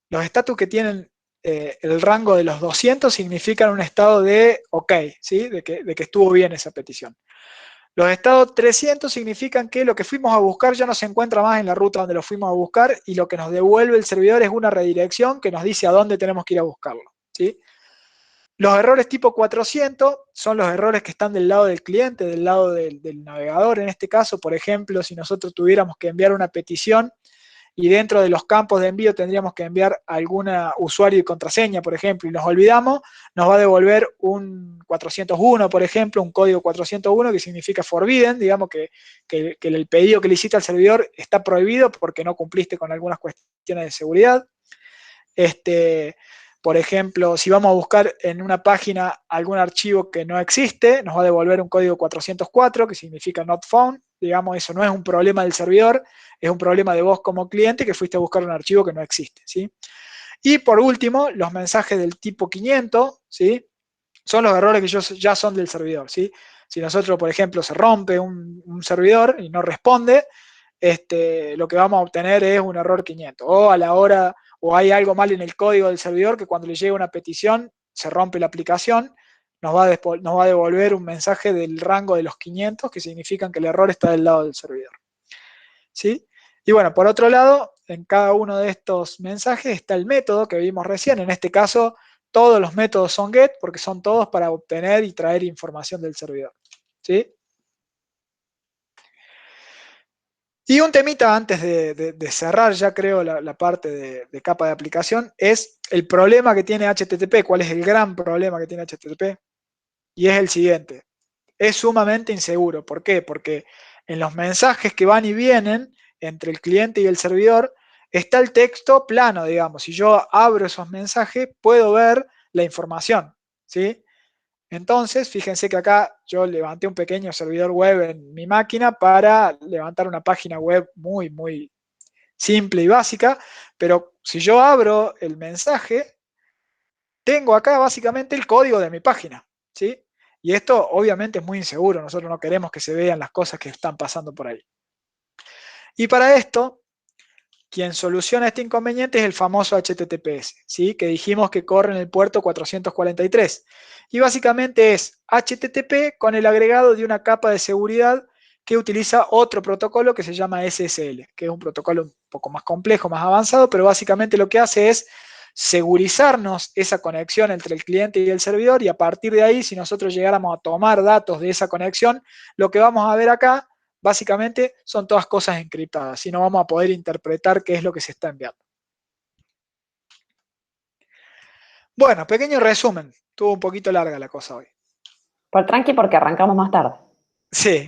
los estatus que tienen el rango de los 200 significan un estado de OK, ¿sí? de que estuvo bien esa petición. Los estados 300 significan que lo que fuimos a buscar ya no se encuentra más en la ruta donde lo fuimos a buscar y lo que nos devuelve el servidor es una redirección que nos dice a dónde tenemos que ir a buscarlo, ¿sí? Los errores tipo 400 son los errores que están del lado del cliente, del lado del navegador. En este caso, por ejemplo, si nosotros tuviéramos que enviar una petición y dentro de los campos de envío tendríamos que enviar alguna usuario y contraseña, por ejemplo, y nos olvidamos, nos va a devolver un 401, por ejemplo, un código 401 que significa forbidden, digamos que el pedido que le hiciste al servidor está prohibido porque no cumpliste con algunas cuestiones de seguridad. Por ejemplo, si vamos a buscar en una página algún archivo que no existe, nos va a devolver un código 404 que significa not found. Digamos, eso no es un problema del servidor, es un problema de vos como cliente que fuiste a buscar un archivo que no existe, ¿sí? Y por último, los mensajes del tipo 500, ¿sí? Son los errores que ya son del servidor, ¿sí? Si nosotros, por ejemplo, se rompe un servidor y no responde, lo que vamos a obtener es un error 500. O a la hora, o hay algo mal en el código del servidor que cuando le llega una petición se rompe la aplicación, nos va a devolver un mensaje del rango de los 500 que significan que el error está del lado del servidor, ¿sí? Y bueno, por otro lado, en cada uno de estos mensajes está el método que vimos recién. En este caso, todos los métodos son get porque son todos para obtener y traer información del servidor. ¿Sí? Y un temita antes de cerrar, ya creo, la parte de capa de aplicación, es el problema que tiene HTTP. ¿Cuál es el gran problema que tiene HTTP? Y es el siguiente. Es sumamente inseguro. ¿Por qué? Porque en los mensajes que van y vienen entre el cliente y el servidor está el texto plano, digamos. Si yo abro esos mensajes, puedo ver la información, ¿sí? Entonces, fíjense que acá yo levanté un pequeño servidor web en mi máquina para levantar una página web muy, muy simple y básica, pero si yo abro el mensaje, tengo acá básicamente el código de mi página, ¿sí? Y esto obviamente es muy inseguro, nosotros no queremos que se vean las cosas que están pasando por ahí. Y para esto, quien soluciona este inconveniente es el famoso HTTPS, ¿sí? Que dijimos que corre en el puerto 443. Y básicamente es HTTP con el agregado de una capa de seguridad que utiliza otro protocolo que se llama SSL, que es un protocolo un poco más complejo, más avanzado, pero básicamente lo que hace es segurizarnos esa conexión entre el cliente y el servidor, y a partir de ahí, si nosotros llegáramos a tomar datos de esa conexión, lo que vamos a ver acá básicamente son todas cosas encriptadas y no vamos a poder interpretar qué es lo que se está enviando. Bueno, pequeño resumen. Estuvo un poquito larga la cosa hoy. Por tranqui, porque arrancamos más tarde. Sí,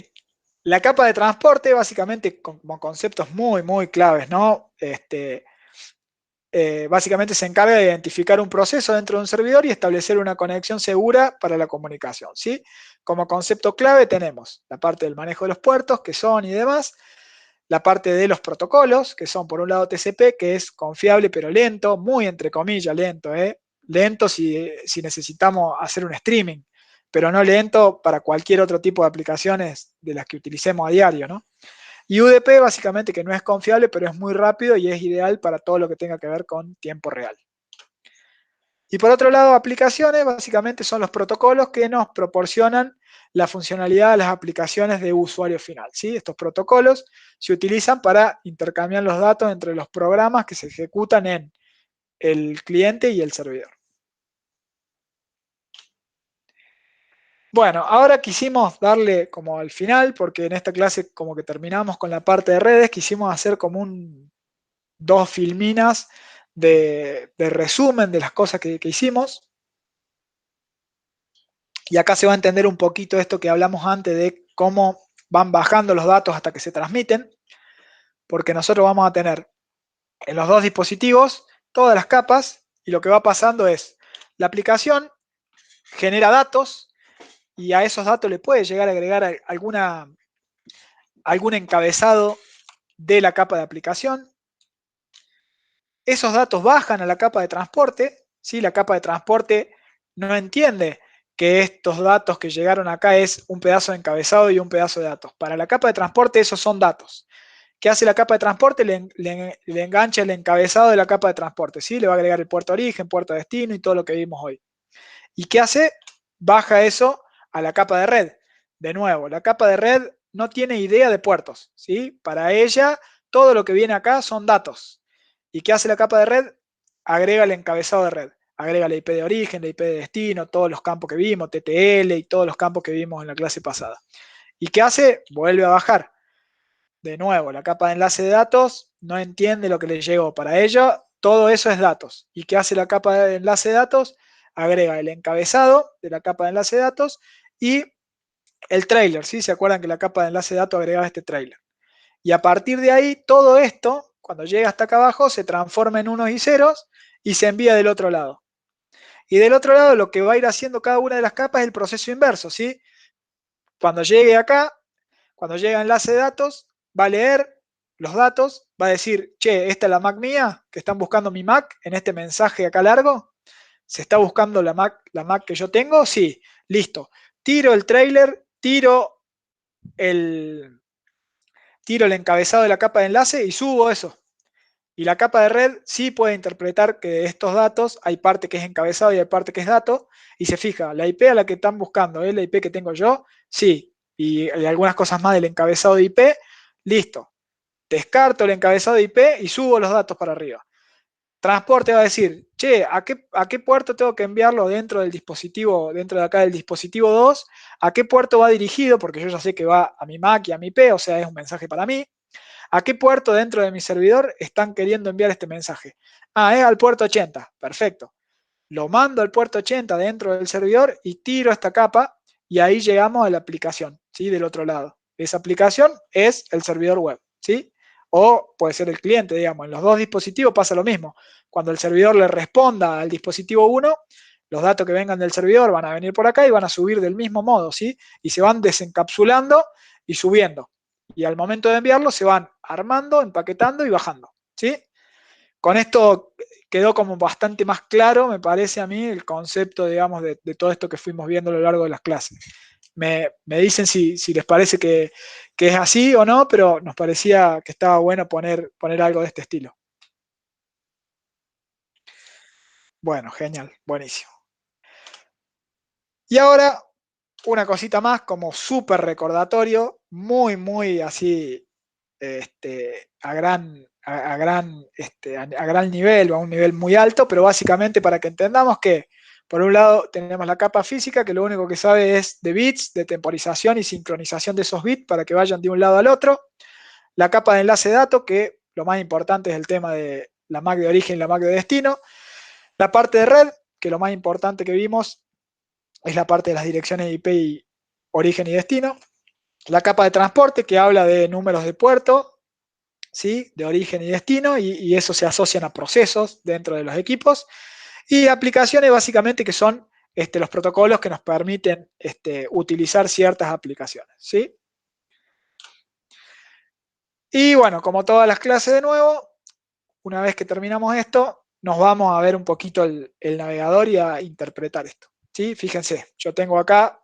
la capa de transporte básicamente como conceptos muy, muy claves, ¿no? Básicamente se encarga de identificar un proceso dentro de un servidor y establecer una conexión segura para la comunicación, ¿sí? Como concepto clave tenemos la parte del manejo de los puertos, que son y demás, la parte de los protocolos, que son por un lado TCP, que es confiable pero lento, muy entre comillas lento, ¿eh? Lento si necesitamos hacer un streaming, pero no lento para cualquier otro tipo de aplicaciones de las que utilicemos a diario, ¿no? Y UDP básicamente que no es confiable, pero es muy rápido y es ideal para todo lo que tenga que ver con tiempo real. Y por otro lado, aplicaciones básicamente son los protocolos que nos proporcionan la funcionalidad de las aplicaciones de usuario final, ¿sí? Estos protocolos se utilizan para intercambiar los datos entre los programas que se ejecutan en el cliente y el servidor. Bueno, ahora quisimos darle como al final, porque en esta clase como que terminamos con la parte de redes, quisimos hacer como dos filminas de resumen de las cosas que hicimos. Y acá se va a entender un poquito esto que hablamos antes de cómo van bajando los datos hasta que se transmiten, porque nosotros vamos a tener en los dos dispositivos todas las capas y lo que va pasando es la aplicación genera datos y a esos datos le puede llegar a agregar algún encabezado de la capa de aplicación. Esos datos bajan a la capa de transporte, ¿sí? La capa de transporte no entiende que estos datos que llegaron acá es un pedazo de encabezado y un pedazo de datos. Para la capa de transporte esos son datos. ¿Qué hace la capa de transporte? Le engancha el encabezado de la capa de transporte, ¿sí? Le va a agregar el puerto origen, puerto destino y todo lo que vimos hoy. ¿Y qué hace? Baja eso a la capa de red. De nuevo, la capa de red no tiene idea de puertos, ¿sí? Para ella todo lo que viene acá son datos. ¿Y qué hace la capa de red? Agrega el encabezado de red. Agrega la IP de origen, la IP de destino, todos los campos que vimos, TTL y todos los campos que vimos en la clase pasada. ¿Y qué hace? Vuelve a bajar. De nuevo, la capa de enlace de datos no entiende lo que le llegó. Para ello, todo eso es datos. ¿Y qué hace la capa de enlace de datos? Agrega el encabezado de la capa de enlace de datos y el trailer, ¿sí? ¿Se acuerdan que la capa de enlace de datos agregaba este trailer? Y a partir de ahí, todo esto, cuando llega hasta acá abajo, se transforma en unos y ceros y se envía del otro lado. Y del otro lado, lo que va a ir haciendo cada una de las capas es el proceso inverso, ¿sí? Cuando llegue acá, cuando llega enlace de datos, va a leer los datos, va a decir, che, esta es la Mac mía, que están buscando mi Mac en este mensaje acá largo. ¿Se está buscando la Mac que yo tengo? Sí, listo. Tiro el trailer, el, tiro el encabezado de la capa de enlace y subo eso. Y la capa de red sí puede interpretar que de estos datos hay parte que es encabezado y hay parte que es dato, y se fija, la IP a la que están buscando es la IP que tengo yo, sí, y algunas cosas más del encabezado de IP, listo. descarto el encabezado IP y subo los datos para arriba. Transporte va a decir, che, ¿a qué puerto tengo que enviarlo dentro del dispositivo, dentro de acá del dispositivo 2? ¿A qué puerto va dirigido? Porque yo ya sé que va a mi Mac y a mi IP, o sea, es un mensaje para mí. ¿A qué puerto dentro de mi servidor están queriendo enviar este mensaje? Ah, es al puerto 80, perfecto. Lo mando al puerto 80 dentro del servidor y tiro esta capa y ahí llegamos a la aplicación, ¿sí? Del otro lado. Esa aplicación es el servidor web, ¿sí? O puede ser el cliente, digamos. En los dos dispositivos pasa lo mismo. Cuando el servidor le responda al dispositivo 1, los datos que vengan del servidor van a venir por acá y van a subir del mismo modo, ¿sí? Y se van desencapsulando y subiendo. Y al momento de enviarlo se van armando, empaquetando y bajando, ¿sí? Con esto quedó como bastante más claro, me parece a mí, el concepto, digamos, de todo esto que fuimos viendo a lo largo de las clases. Me dicen si les parece que es así o no, pero nos parecía que estaba bueno poner algo de este estilo. Bueno, genial, buenísimo. Y ahora, una cosita más como súper recordatorio, muy así, a gran nivel, o a un nivel muy alto, pero básicamente para que entendamos que, por un lado, tenemos la capa física, que lo único que sabe es de bits, de temporización y sincronización de esos bits para que vayan de un lado al otro. La capa de enlace de datos, que lo más importante es el tema de la MAC de origen y la MAC de destino. La parte de red, que lo más importante que vimos es la parte de las direcciones IP y origen y destino. La capa de transporte, que habla de números de puerto, ¿sí? De origen y destino, y eso se asocian a procesos dentro de los equipos. Y aplicaciones básicamente que son los protocolos que nos permiten utilizar ciertas aplicaciones, ¿sí? Y bueno, como todas las clases de nuevo, una vez que terminamos esto, nos vamos a ver un poquito el navegador y a interpretar esto, ¿sí? Fíjense, yo tengo acá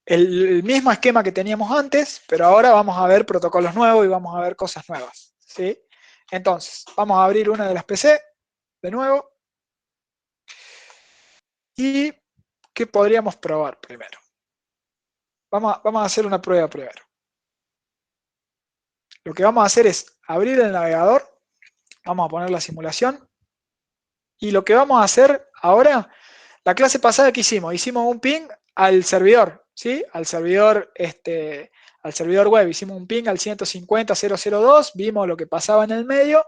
el mismo esquema que teníamos antes, pero ahora vamos a ver protocolos nuevos y vamos a ver cosas nuevas, ¿sí? Entonces, vamos a abrir una de las PC de nuevo. ¿Y qué podríamos probar primero? Vamos a hacer una prueba primero. Lo que vamos a hacer es abrir el navegador, vamos a poner la simulación, y lo que vamos a hacer ahora, la clase pasada que hicimos un ping al servidor, ¿sí? Al servidor web, hicimos un ping al 150.002, vimos lo que pasaba en el medio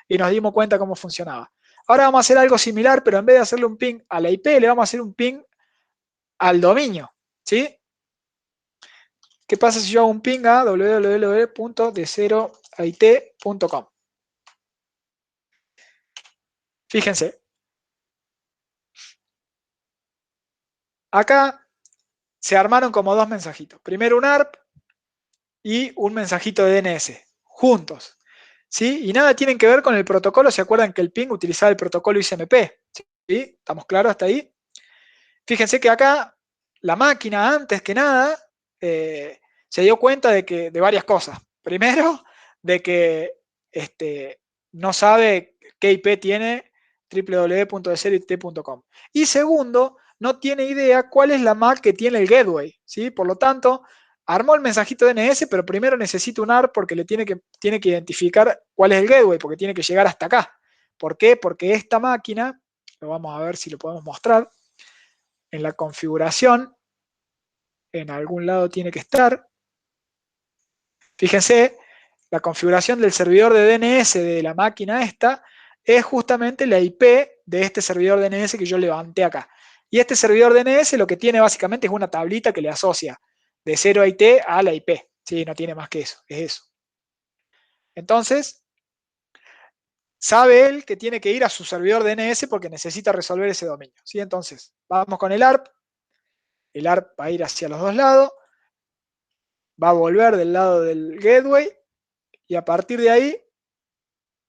y nos dimos cuenta cómo funcionaba. Ahora vamos a hacer algo similar, pero en vez de hacerle un ping a la IP, le vamos a hacer un ping al dominio, ¿sí? ¿Qué pasa si yo hago un ping a www.d0it.com? Fíjense, acá se armaron como dos mensajitos. Primero un ARP y un mensajito de DNS, juntos. ¿Sí? Y nada tienen que ver con el protocolo. ¿Se acuerdan que el ping utilizaba el protocolo ICMP? ¿Sí? ¿Estamos claros hasta ahí? Fíjense que acá la máquina, antes que nada, se dio cuenta de varias cosas. Primero, de que no sabe qué IP tiene www.deserit.com. Y segundo, no tiene idea cuál es la MAC que tiene el gateway, ¿sí? Por lo tanto, armó el mensajito DNS, pero primero necesita un ARP porque tiene que identificar cuál es el gateway, porque tiene que llegar hasta acá. ¿Por qué? Porque esta máquina, lo vamos a ver si lo podemos mostrar, en la configuración, en algún lado tiene que estar. Fíjense, la configuración del servidor de DNS de la máquina esta es justamente la IP de este servidor DNS que yo levanté acá. Y este servidor DNS lo que tiene básicamente es una tablita que le asocia de 0 IT a la IP. Sí, no tiene más que eso, es eso. Entonces, sabe él que tiene que ir a su servidor DNS porque necesita resolver ese dominio. ¿Sí? Entonces, vamos con el ARP. El ARP va a ir hacia los dos lados. Va a volver del lado del gateway y a partir de ahí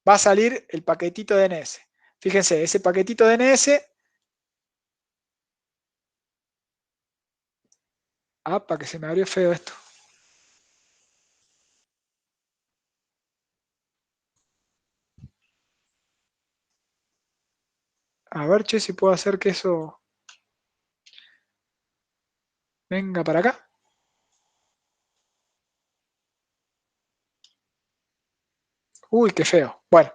va a salir el paquetito DNS. Fíjense, ese paquetito DNS, para que se me abrió feo esto. A ver, che, si puedo hacer que eso venga para acá. Uy, qué feo. Bueno.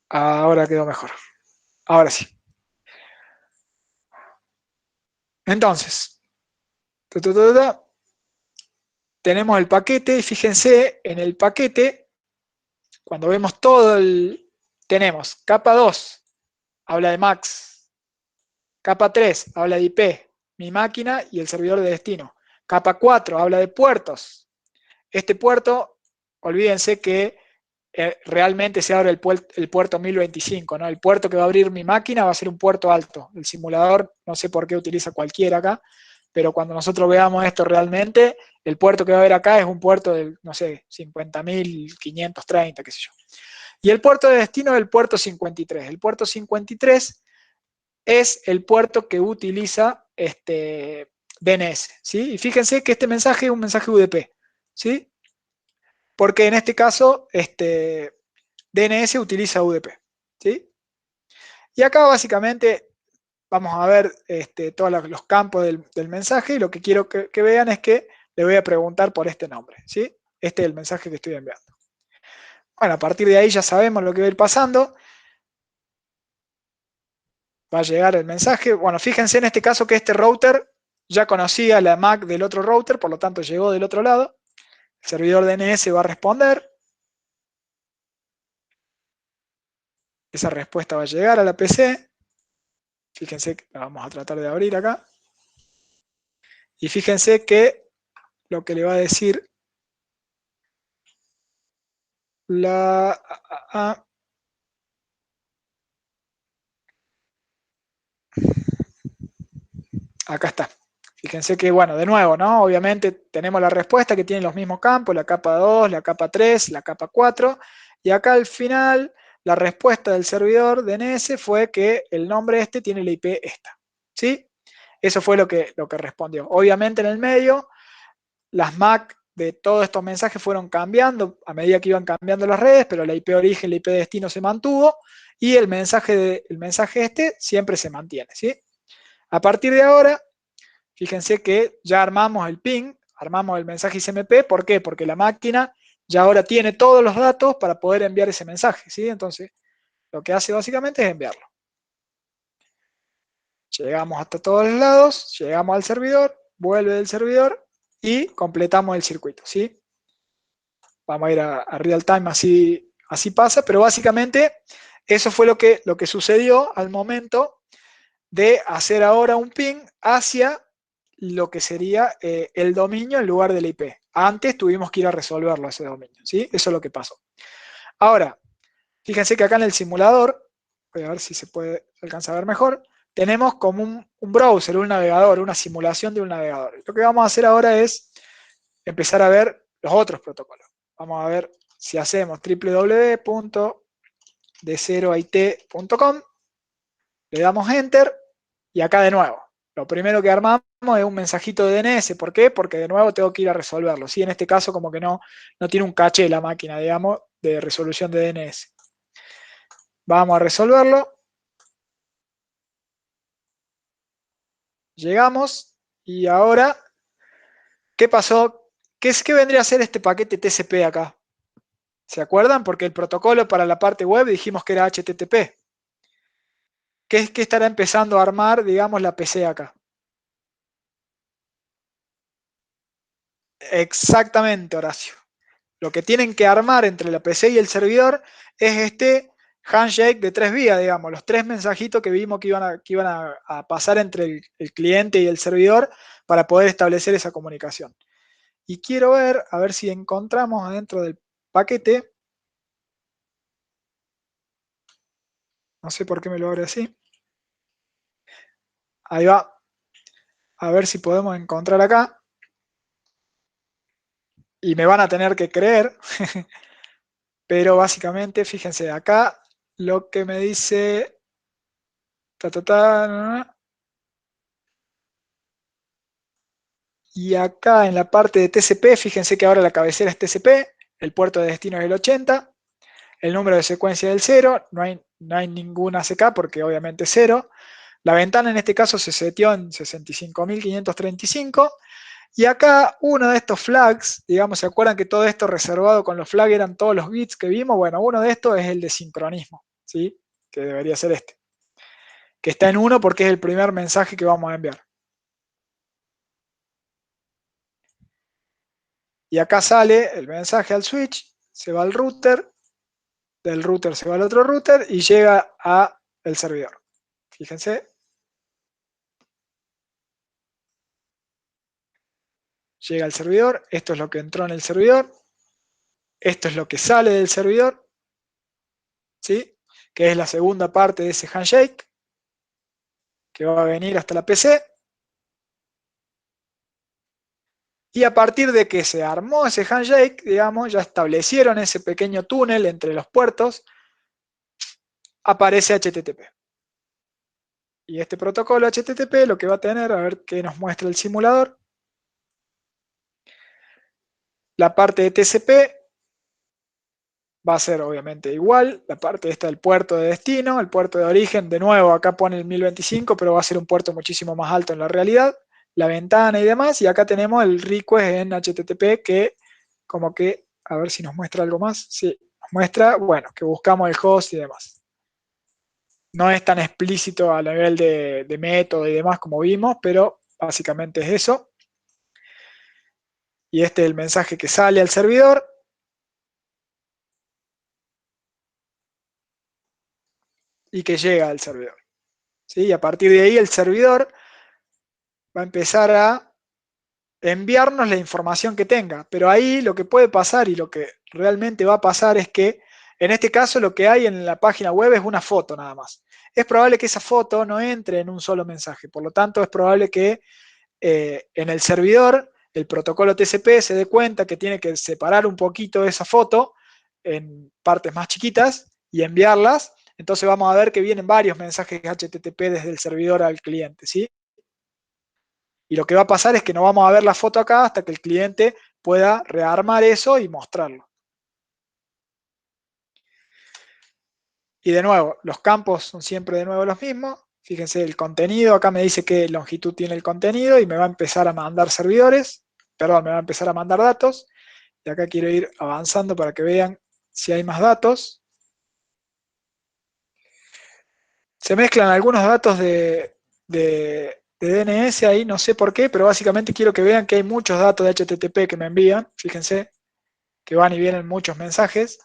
Ahora quedó mejor. Ahora sí. Entonces, tenemos el paquete y fíjense en el paquete, cuando vemos todo tenemos capa 2, habla de MAX, capa 3, habla de IP, mi máquina y el servidor de destino. Capa 4, habla de puertos. Este puerto, olvídense que realmente se abre el puerto 1025, ¿no? El puerto que va a abrir mi máquina va a ser un puerto alto. El simulador, no sé por qué utiliza cualquiera acá, pero cuando nosotros veamos esto realmente, el puerto que va a haber acá es un puerto de, no sé, 50.530, qué sé yo. Y el puerto de destino es el puerto 53. El puerto 53 es el puerto que utiliza DNS, ¿sí? Y fíjense que este mensaje es un mensaje UDP, ¿sí? Porque en este caso, DNS utiliza UDP, ¿sí? Y acá básicamente vamos a ver todos los campos del mensaje y lo que quiero que vean es que le voy a preguntar por este nombre, ¿sí? Este es el mensaje que estoy enviando. Bueno, a partir de ahí ya sabemos lo que va a ir pasando. Va a llegar el mensaje. Bueno, fíjense en este caso que este router ya conocía la MAC del otro router, por lo tanto llegó del otro lado. El servidor DNS va a responder. Esa respuesta va a llegar a la PC. Fíjense que la vamos a tratar de abrir acá. Y fíjense que lo que le va a decir acá está. Fíjense que, bueno, de nuevo, ¿no? Obviamente tenemos la respuesta que tiene los mismos campos, la capa 2, la capa 3, la capa 4, y acá al final la respuesta del servidor DNS fue que el nombre este tiene la IP esta, ¿sí? Eso fue lo que respondió. Obviamente en el medio, las MAC de todos estos mensajes fueron cambiando a medida que iban cambiando las redes, pero la IP origen, la IP destino se mantuvo, y el mensaje este siempre se mantiene, ¿sí? A partir de ahora, fíjense que ya armamos el ping, armamos el mensaje ICMP. ¿Por qué? Porque la máquina ya ahora tiene todos los datos para poder enviar ese mensaje, ¿sí? Entonces, lo que hace básicamente es enviarlo. Llegamos hasta todos los lados, llegamos al servidor, vuelve del servidor y completamos el circuito, ¿sí? Vamos a ir a real time, así pasa, pero básicamente eso fue lo que sucedió al momento de hacer ahora un ping hacia lo que sería el dominio en lugar del IP. Antes tuvimos que ir a resolverlo ese dominio, ¿sí? Eso es lo que pasó. Ahora, fíjense que acá en el simulador, voy a ver si se puede alcanzar a ver mejor, tenemos como un browser, un navegador, una simulación de un navegador. Lo que vamos a hacer ahora es empezar a ver los otros protocolos. Vamos a ver si hacemos www.d0it.com, le damos Enter, y acá de nuevo, lo primero que armamos es un mensajito de DNS. ¿Por qué? Porque de nuevo tengo que ir a resolverlo. ¿Sí? En este caso como que no tiene un caché la máquina, digamos, de resolución de DNS. Vamos a resolverlo. Llegamos y ahora, ¿qué pasó? ¿Qué vendría a ser este paquete TCP acá? ¿Se acuerdan? Porque el protocolo para la parte web dijimos que era HTTP. ¿Qué estará empezando a armar, digamos, la PC acá? Exactamente, Horacio. Lo que tienen que armar entre la PC y el servidor es este handshake de 3 vías, digamos, los 3 mensajitos que vimos que iban a pasar entre el cliente y el servidor para poder establecer esa comunicación. Y quiero ver, a ver si encontramos dentro del paquete, no sé por qué me lo abre así, ahí va, a ver si podemos encontrar acá, y me van a tener que creer, pero básicamente, fíjense, acá lo que me dice, y acá en la parte de TCP, fíjense que ahora la cabecera es TCP, el puerto de destino es el 80, el número de secuencia es el 0, no hay ninguna ACK porque obviamente es 0. La ventana en este caso se seteó en 65.535. Y acá uno de estos flags, digamos, ¿se acuerdan que todo esto reservado con los flags eran todos los bits que vimos? Bueno, uno de estos es el de sincronismo, ¿sí? Que debería ser este. Que está en 1 porque es el primer mensaje que vamos a enviar. Y acá sale el mensaje al switch, se va al router, del router se va al otro router y llega al servidor. Fíjense. Llega al servidor, esto es lo que entró en el servidor, esto es lo que sale del servidor, ¿sí? Que es la segunda parte de ese handshake, que va a venir hasta la PC. Y a partir de que se armó ese handshake, digamos, ya establecieron ese pequeño túnel entre los puertos, aparece HTTP. Y este protocolo HTTP lo que va a tener, a ver qué nos muestra el simulador, la parte de TCP va a ser obviamente igual, la parte esta del puerto de destino, el puerto de origen, de nuevo acá pone el 1025, pero va a ser un puerto muchísimo más alto en la realidad, la ventana y demás, y acá tenemos el request en HTTP que como que, a ver si nos muestra algo más, sí, nos muestra, bueno, que buscamos el host y demás. No es tan explícito a nivel de método y demás como vimos, pero básicamente es eso. Y este es el mensaje que sale al servidor. Y que llega al servidor. ¿Sí? Y a partir de ahí el servidor va a empezar a enviarnos la información que tenga. Pero ahí lo que puede pasar y lo que realmente va a pasar es que en este caso lo que hay en la página web es una foto nada más. Es probable que esa foto no entre en un solo mensaje. Por lo tanto, es probable que en el servidor el protocolo TCP se dé cuenta que tiene que separar un poquito esa foto en partes más chiquitas y enviarlas. Entonces vamos a ver que vienen varios mensajes HTTP desde el servidor al cliente, ¿sí? Y lo que va a pasar es que no vamos a ver la foto acá hasta que el cliente pueda rearmar eso y mostrarlo. Y de nuevo, los campos son siempre de nuevo los mismos. Fíjense el contenido, acá me dice qué longitud tiene el contenido y me va a empezar a mandar servidores, perdón, me va a empezar a mandar datos. Y acá quiero ir avanzando para que vean si hay más datos. Se mezclan algunos datos de DNS ahí, no sé por qué, pero básicamente quiero que vean que hay muchos datos de HTTP que me envían. Fíjense que van y vienen muchos mensajes.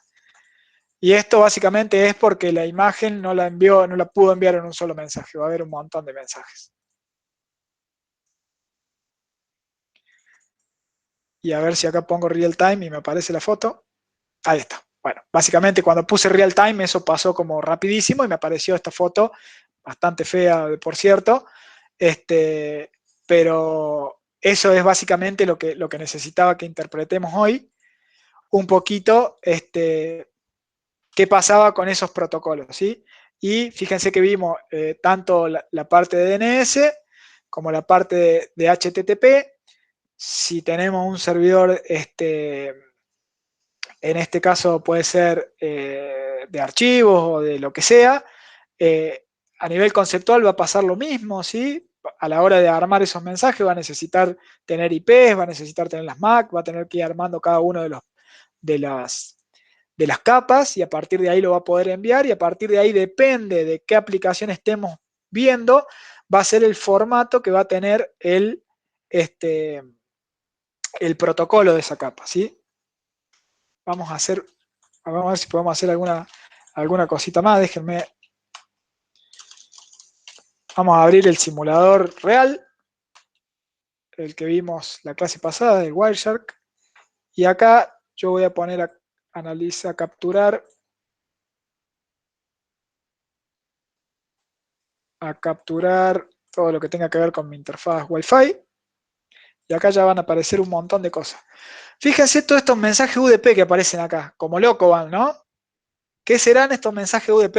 Y esto básicamente es porque la imagen no la envió, no la pudo enviar en un solo mensaje. Va a haber un montón de mensajes. Y a ver si acá pongo real time y me aparece la foto. Ahí está. Bueno, básicamente cuando puse real time eso pasó como rapidísimo y me apareció esta foto, bastante fea por cierto, pero eso es básicamente lo que necesitaba que interpretemos hoy, un poquito qué pasaba con esos protocolos, ¿sí? Y fíjense que vimos tanto la parte de DNS como la parte de HTTP. Si tenemos un servidor en este caso puede ser de archivos o de lo que sea, a nivel conceptual va a pasar lo mismo, ¿sí? A la hora de armar esos mensajes va a necesitar tener IPs, va a necesitar tener las MAC, va a tener que ir armando cada uno de las capas y a partir de ahí lo va a poder enviar y a partir de ahí depende de qué aplicación estemos viendo, va a ser el formato que va a tener el protocolo de esa capa, ¿sí? Vamos a ver si podemos hacer alguna cosita más. Déjenme. Vamos a abrir el simulador real, el que vimos la clase pasada de Wireshark. Y acá yo voy a poner a analizar, a capturar todo lo que tenga que ver con mi interfaz Wi-Fi. Y acá ya van a aparecer un montón de cosas. Fíjense todos estos mensajes UDP que aparecen acá, como loco van, ¿no? ¿Qué serán estos mensajes UDP?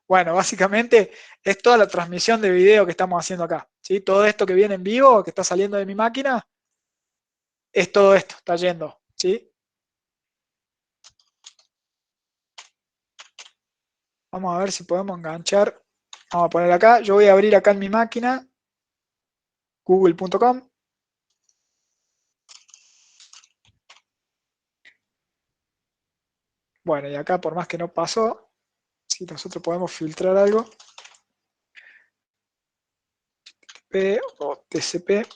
Bueno, básicamente es toda la transmisión de video que estamos haciendo acá. ¿Sí? Todo esto que viene en vivo, que está saliendo de mi máquina, es todo esto, está yendo. ¿Sí? Vamos a ver si podemos enganchar Vamos a poner acá, yo voy a abrir acá en mi máquina, google.com. Bueno, y acá por más que no pasó, si nosotros podemos filtrar algo, P o TCP.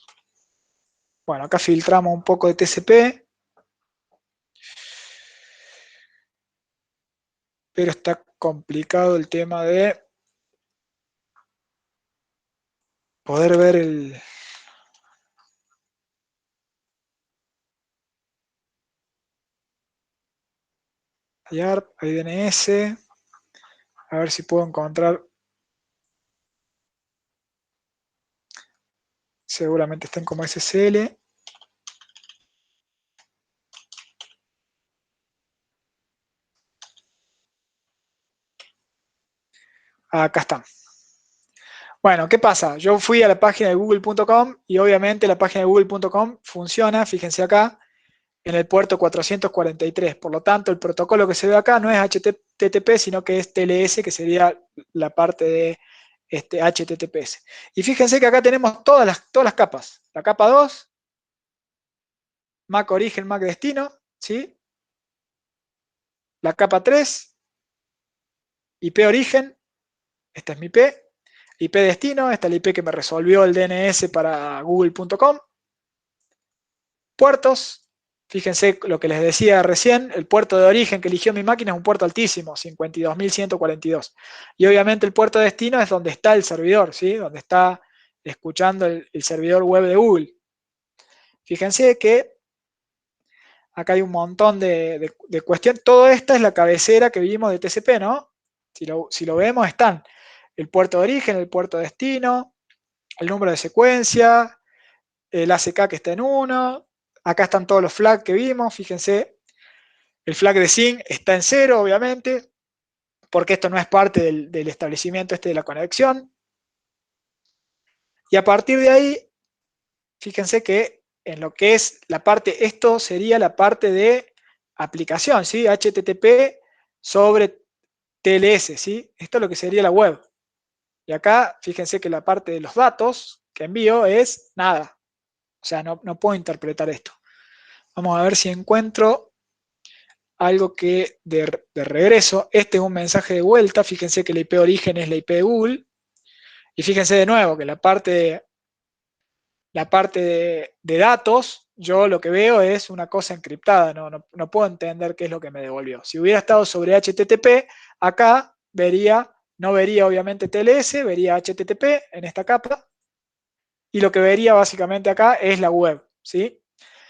Bueno, acá filtramos un poco de TCP, pero está complicado el tema de poder ver el... IARP, IDNS, a ver si puedo encontrar, seguramente estén como SSL. Acá están. Bueno, ¿qué pasa? Yo fui a la página de google.com y obviamente la página de google.com funciona, fíjense acá, en el puerto 443. Por lo tanto, el protocolo que se ve acá no es HTTP, sino que es TLS, que sería la parte de HTTPS. Y fíjense que acá tenemos todas las capas. La capa 2, MAC origen, MAC destino, ¿sí? La capa 3, IP origen, esta es mi IP. IP destino, esta es la IP que me resolvió el DNS para google.com. Puertos, fíjense lo que les decía recién, el puerto de origen que eligió mi máquina es un puerto altísimo, 52.142. Y obviamente el puerto de destino es donde está el servidor, ¿sí? Donde está escuchando el servidor web de Google. Fíjense que acá hay un montón de cuestiones. Todo esto es la cabecera que vimos de TCP, ¿no? Si lo vemos, están el puerto de origen, el puerto de destino, el número de secuencia, el ACK que está en 1. Acá están todos los flags que vimos, fíjense. El flag de SYN está en 0, obviamente, porque esto no es parte del establecimiento de la conexión. Y a partir de ahí, fíjense que en lo que es la parte, esto sería la parte de aplicación, ¿sí? HTTP sobre TLS, ¿sí? Esto es lo que sería la web. Y acá, fíjense que la parte de los datos que envío es nada. O sea, no puedo interpretar esto. Vamos a ver si encuentro algo que de regreso. Este es un mensaje de vuelta. Fíjense que la IP origen es la IP de Google. Y fíjense de nuevo que la parte de datos, yo lo que veo es una cosa encriptada. No puedo entender qué es lo que me devolvió. Si hubiera estado sobre HTTP, acá no vería obviamente TLS, vería HTTP en esta capa. Y lo que vería básicamente acá es la web, ¿sí?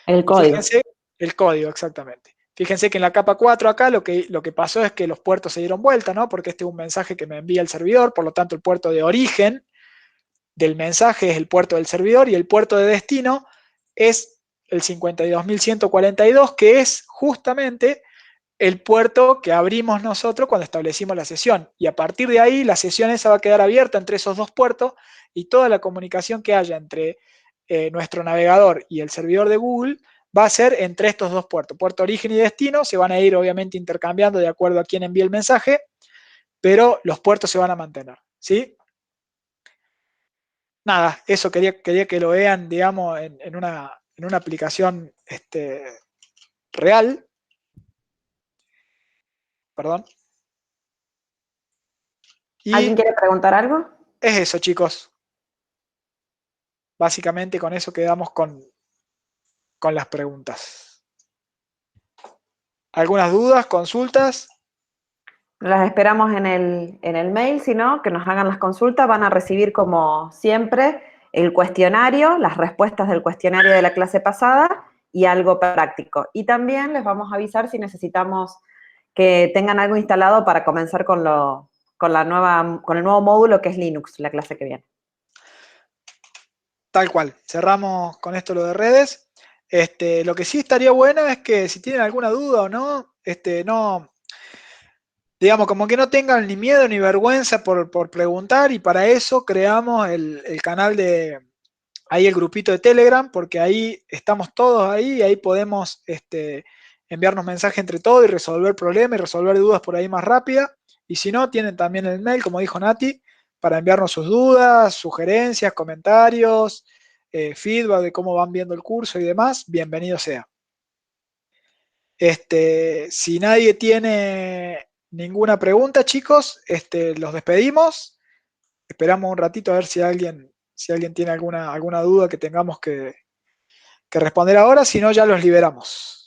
El Y código. fíjense el código, exactamente. Fíjense que en la capa 4 acá lo que pasó es que los puertos se dieron vuelta, ¿no? Porque este es un mensaje que me envía el servidor, por lo tanto el puerto de origen del mensaje es el puerto del servidor y el puerto de destino es el 52.142, que es justamente el puerto que abrimos nosotros cuando establecimos la sesión. Y a partir de ahí la sesión esa va a quedar abierta entre esos dos puertos y toda la comunicación que haya entre nuestro navegador y el servidor de Google va a ser entre estos dos puertos. Puerto origen y destino se van a ir obviamente intercambiando de acuerdo a quién envíe el mensaje, pero los puertos se van a mantener, ¿sí? Nada, eso quería que lo vean, digamos, en una aplicación real. Perdón. ¿Alguien Y quiere preguntar algo? es eso, chicos. Básicamente con eso quedamos con las preguntas. ¿Algunas dudas, consultas? Las esperamos en el mail, si no, que nos hagan las consultas. Van a recibir, como siempre, el cuestionario, las respuestas del cuestionario de la clase pasada y algo práctico. Y también les vamos a avisar si necesitamos que tengan algo instalado para comenzar con el nuevo módulo que es Linux, la clase que viene. Tal cual. Cerramos con esto lo de redes. Lo que sí estaría bueno es que si tienen alguna duda o no, no, digamos, como que no tengan ni miedo ni vergüenza por preguntar, y para eso creamos el canal ahí el grupito de Telegram, porque ahí estamos todos ahí y ahí podemos enviarnos mensajes entre todos y resolver problemas y resolver dudas por ahí más rápida. Y si no, tienen también el mail, como dijo Nati, para enviarnos sus dudas, sugerencias, comentarios, feedback de cómo van viendo el curso y demás, bienvenido sea. Si nadie tiene ninguna pregunta, chicos, los despedimos. Esperamos un ratito a ver si alguien tiene alguna duda que tengamos que responder ahora, si no ya los liberamos.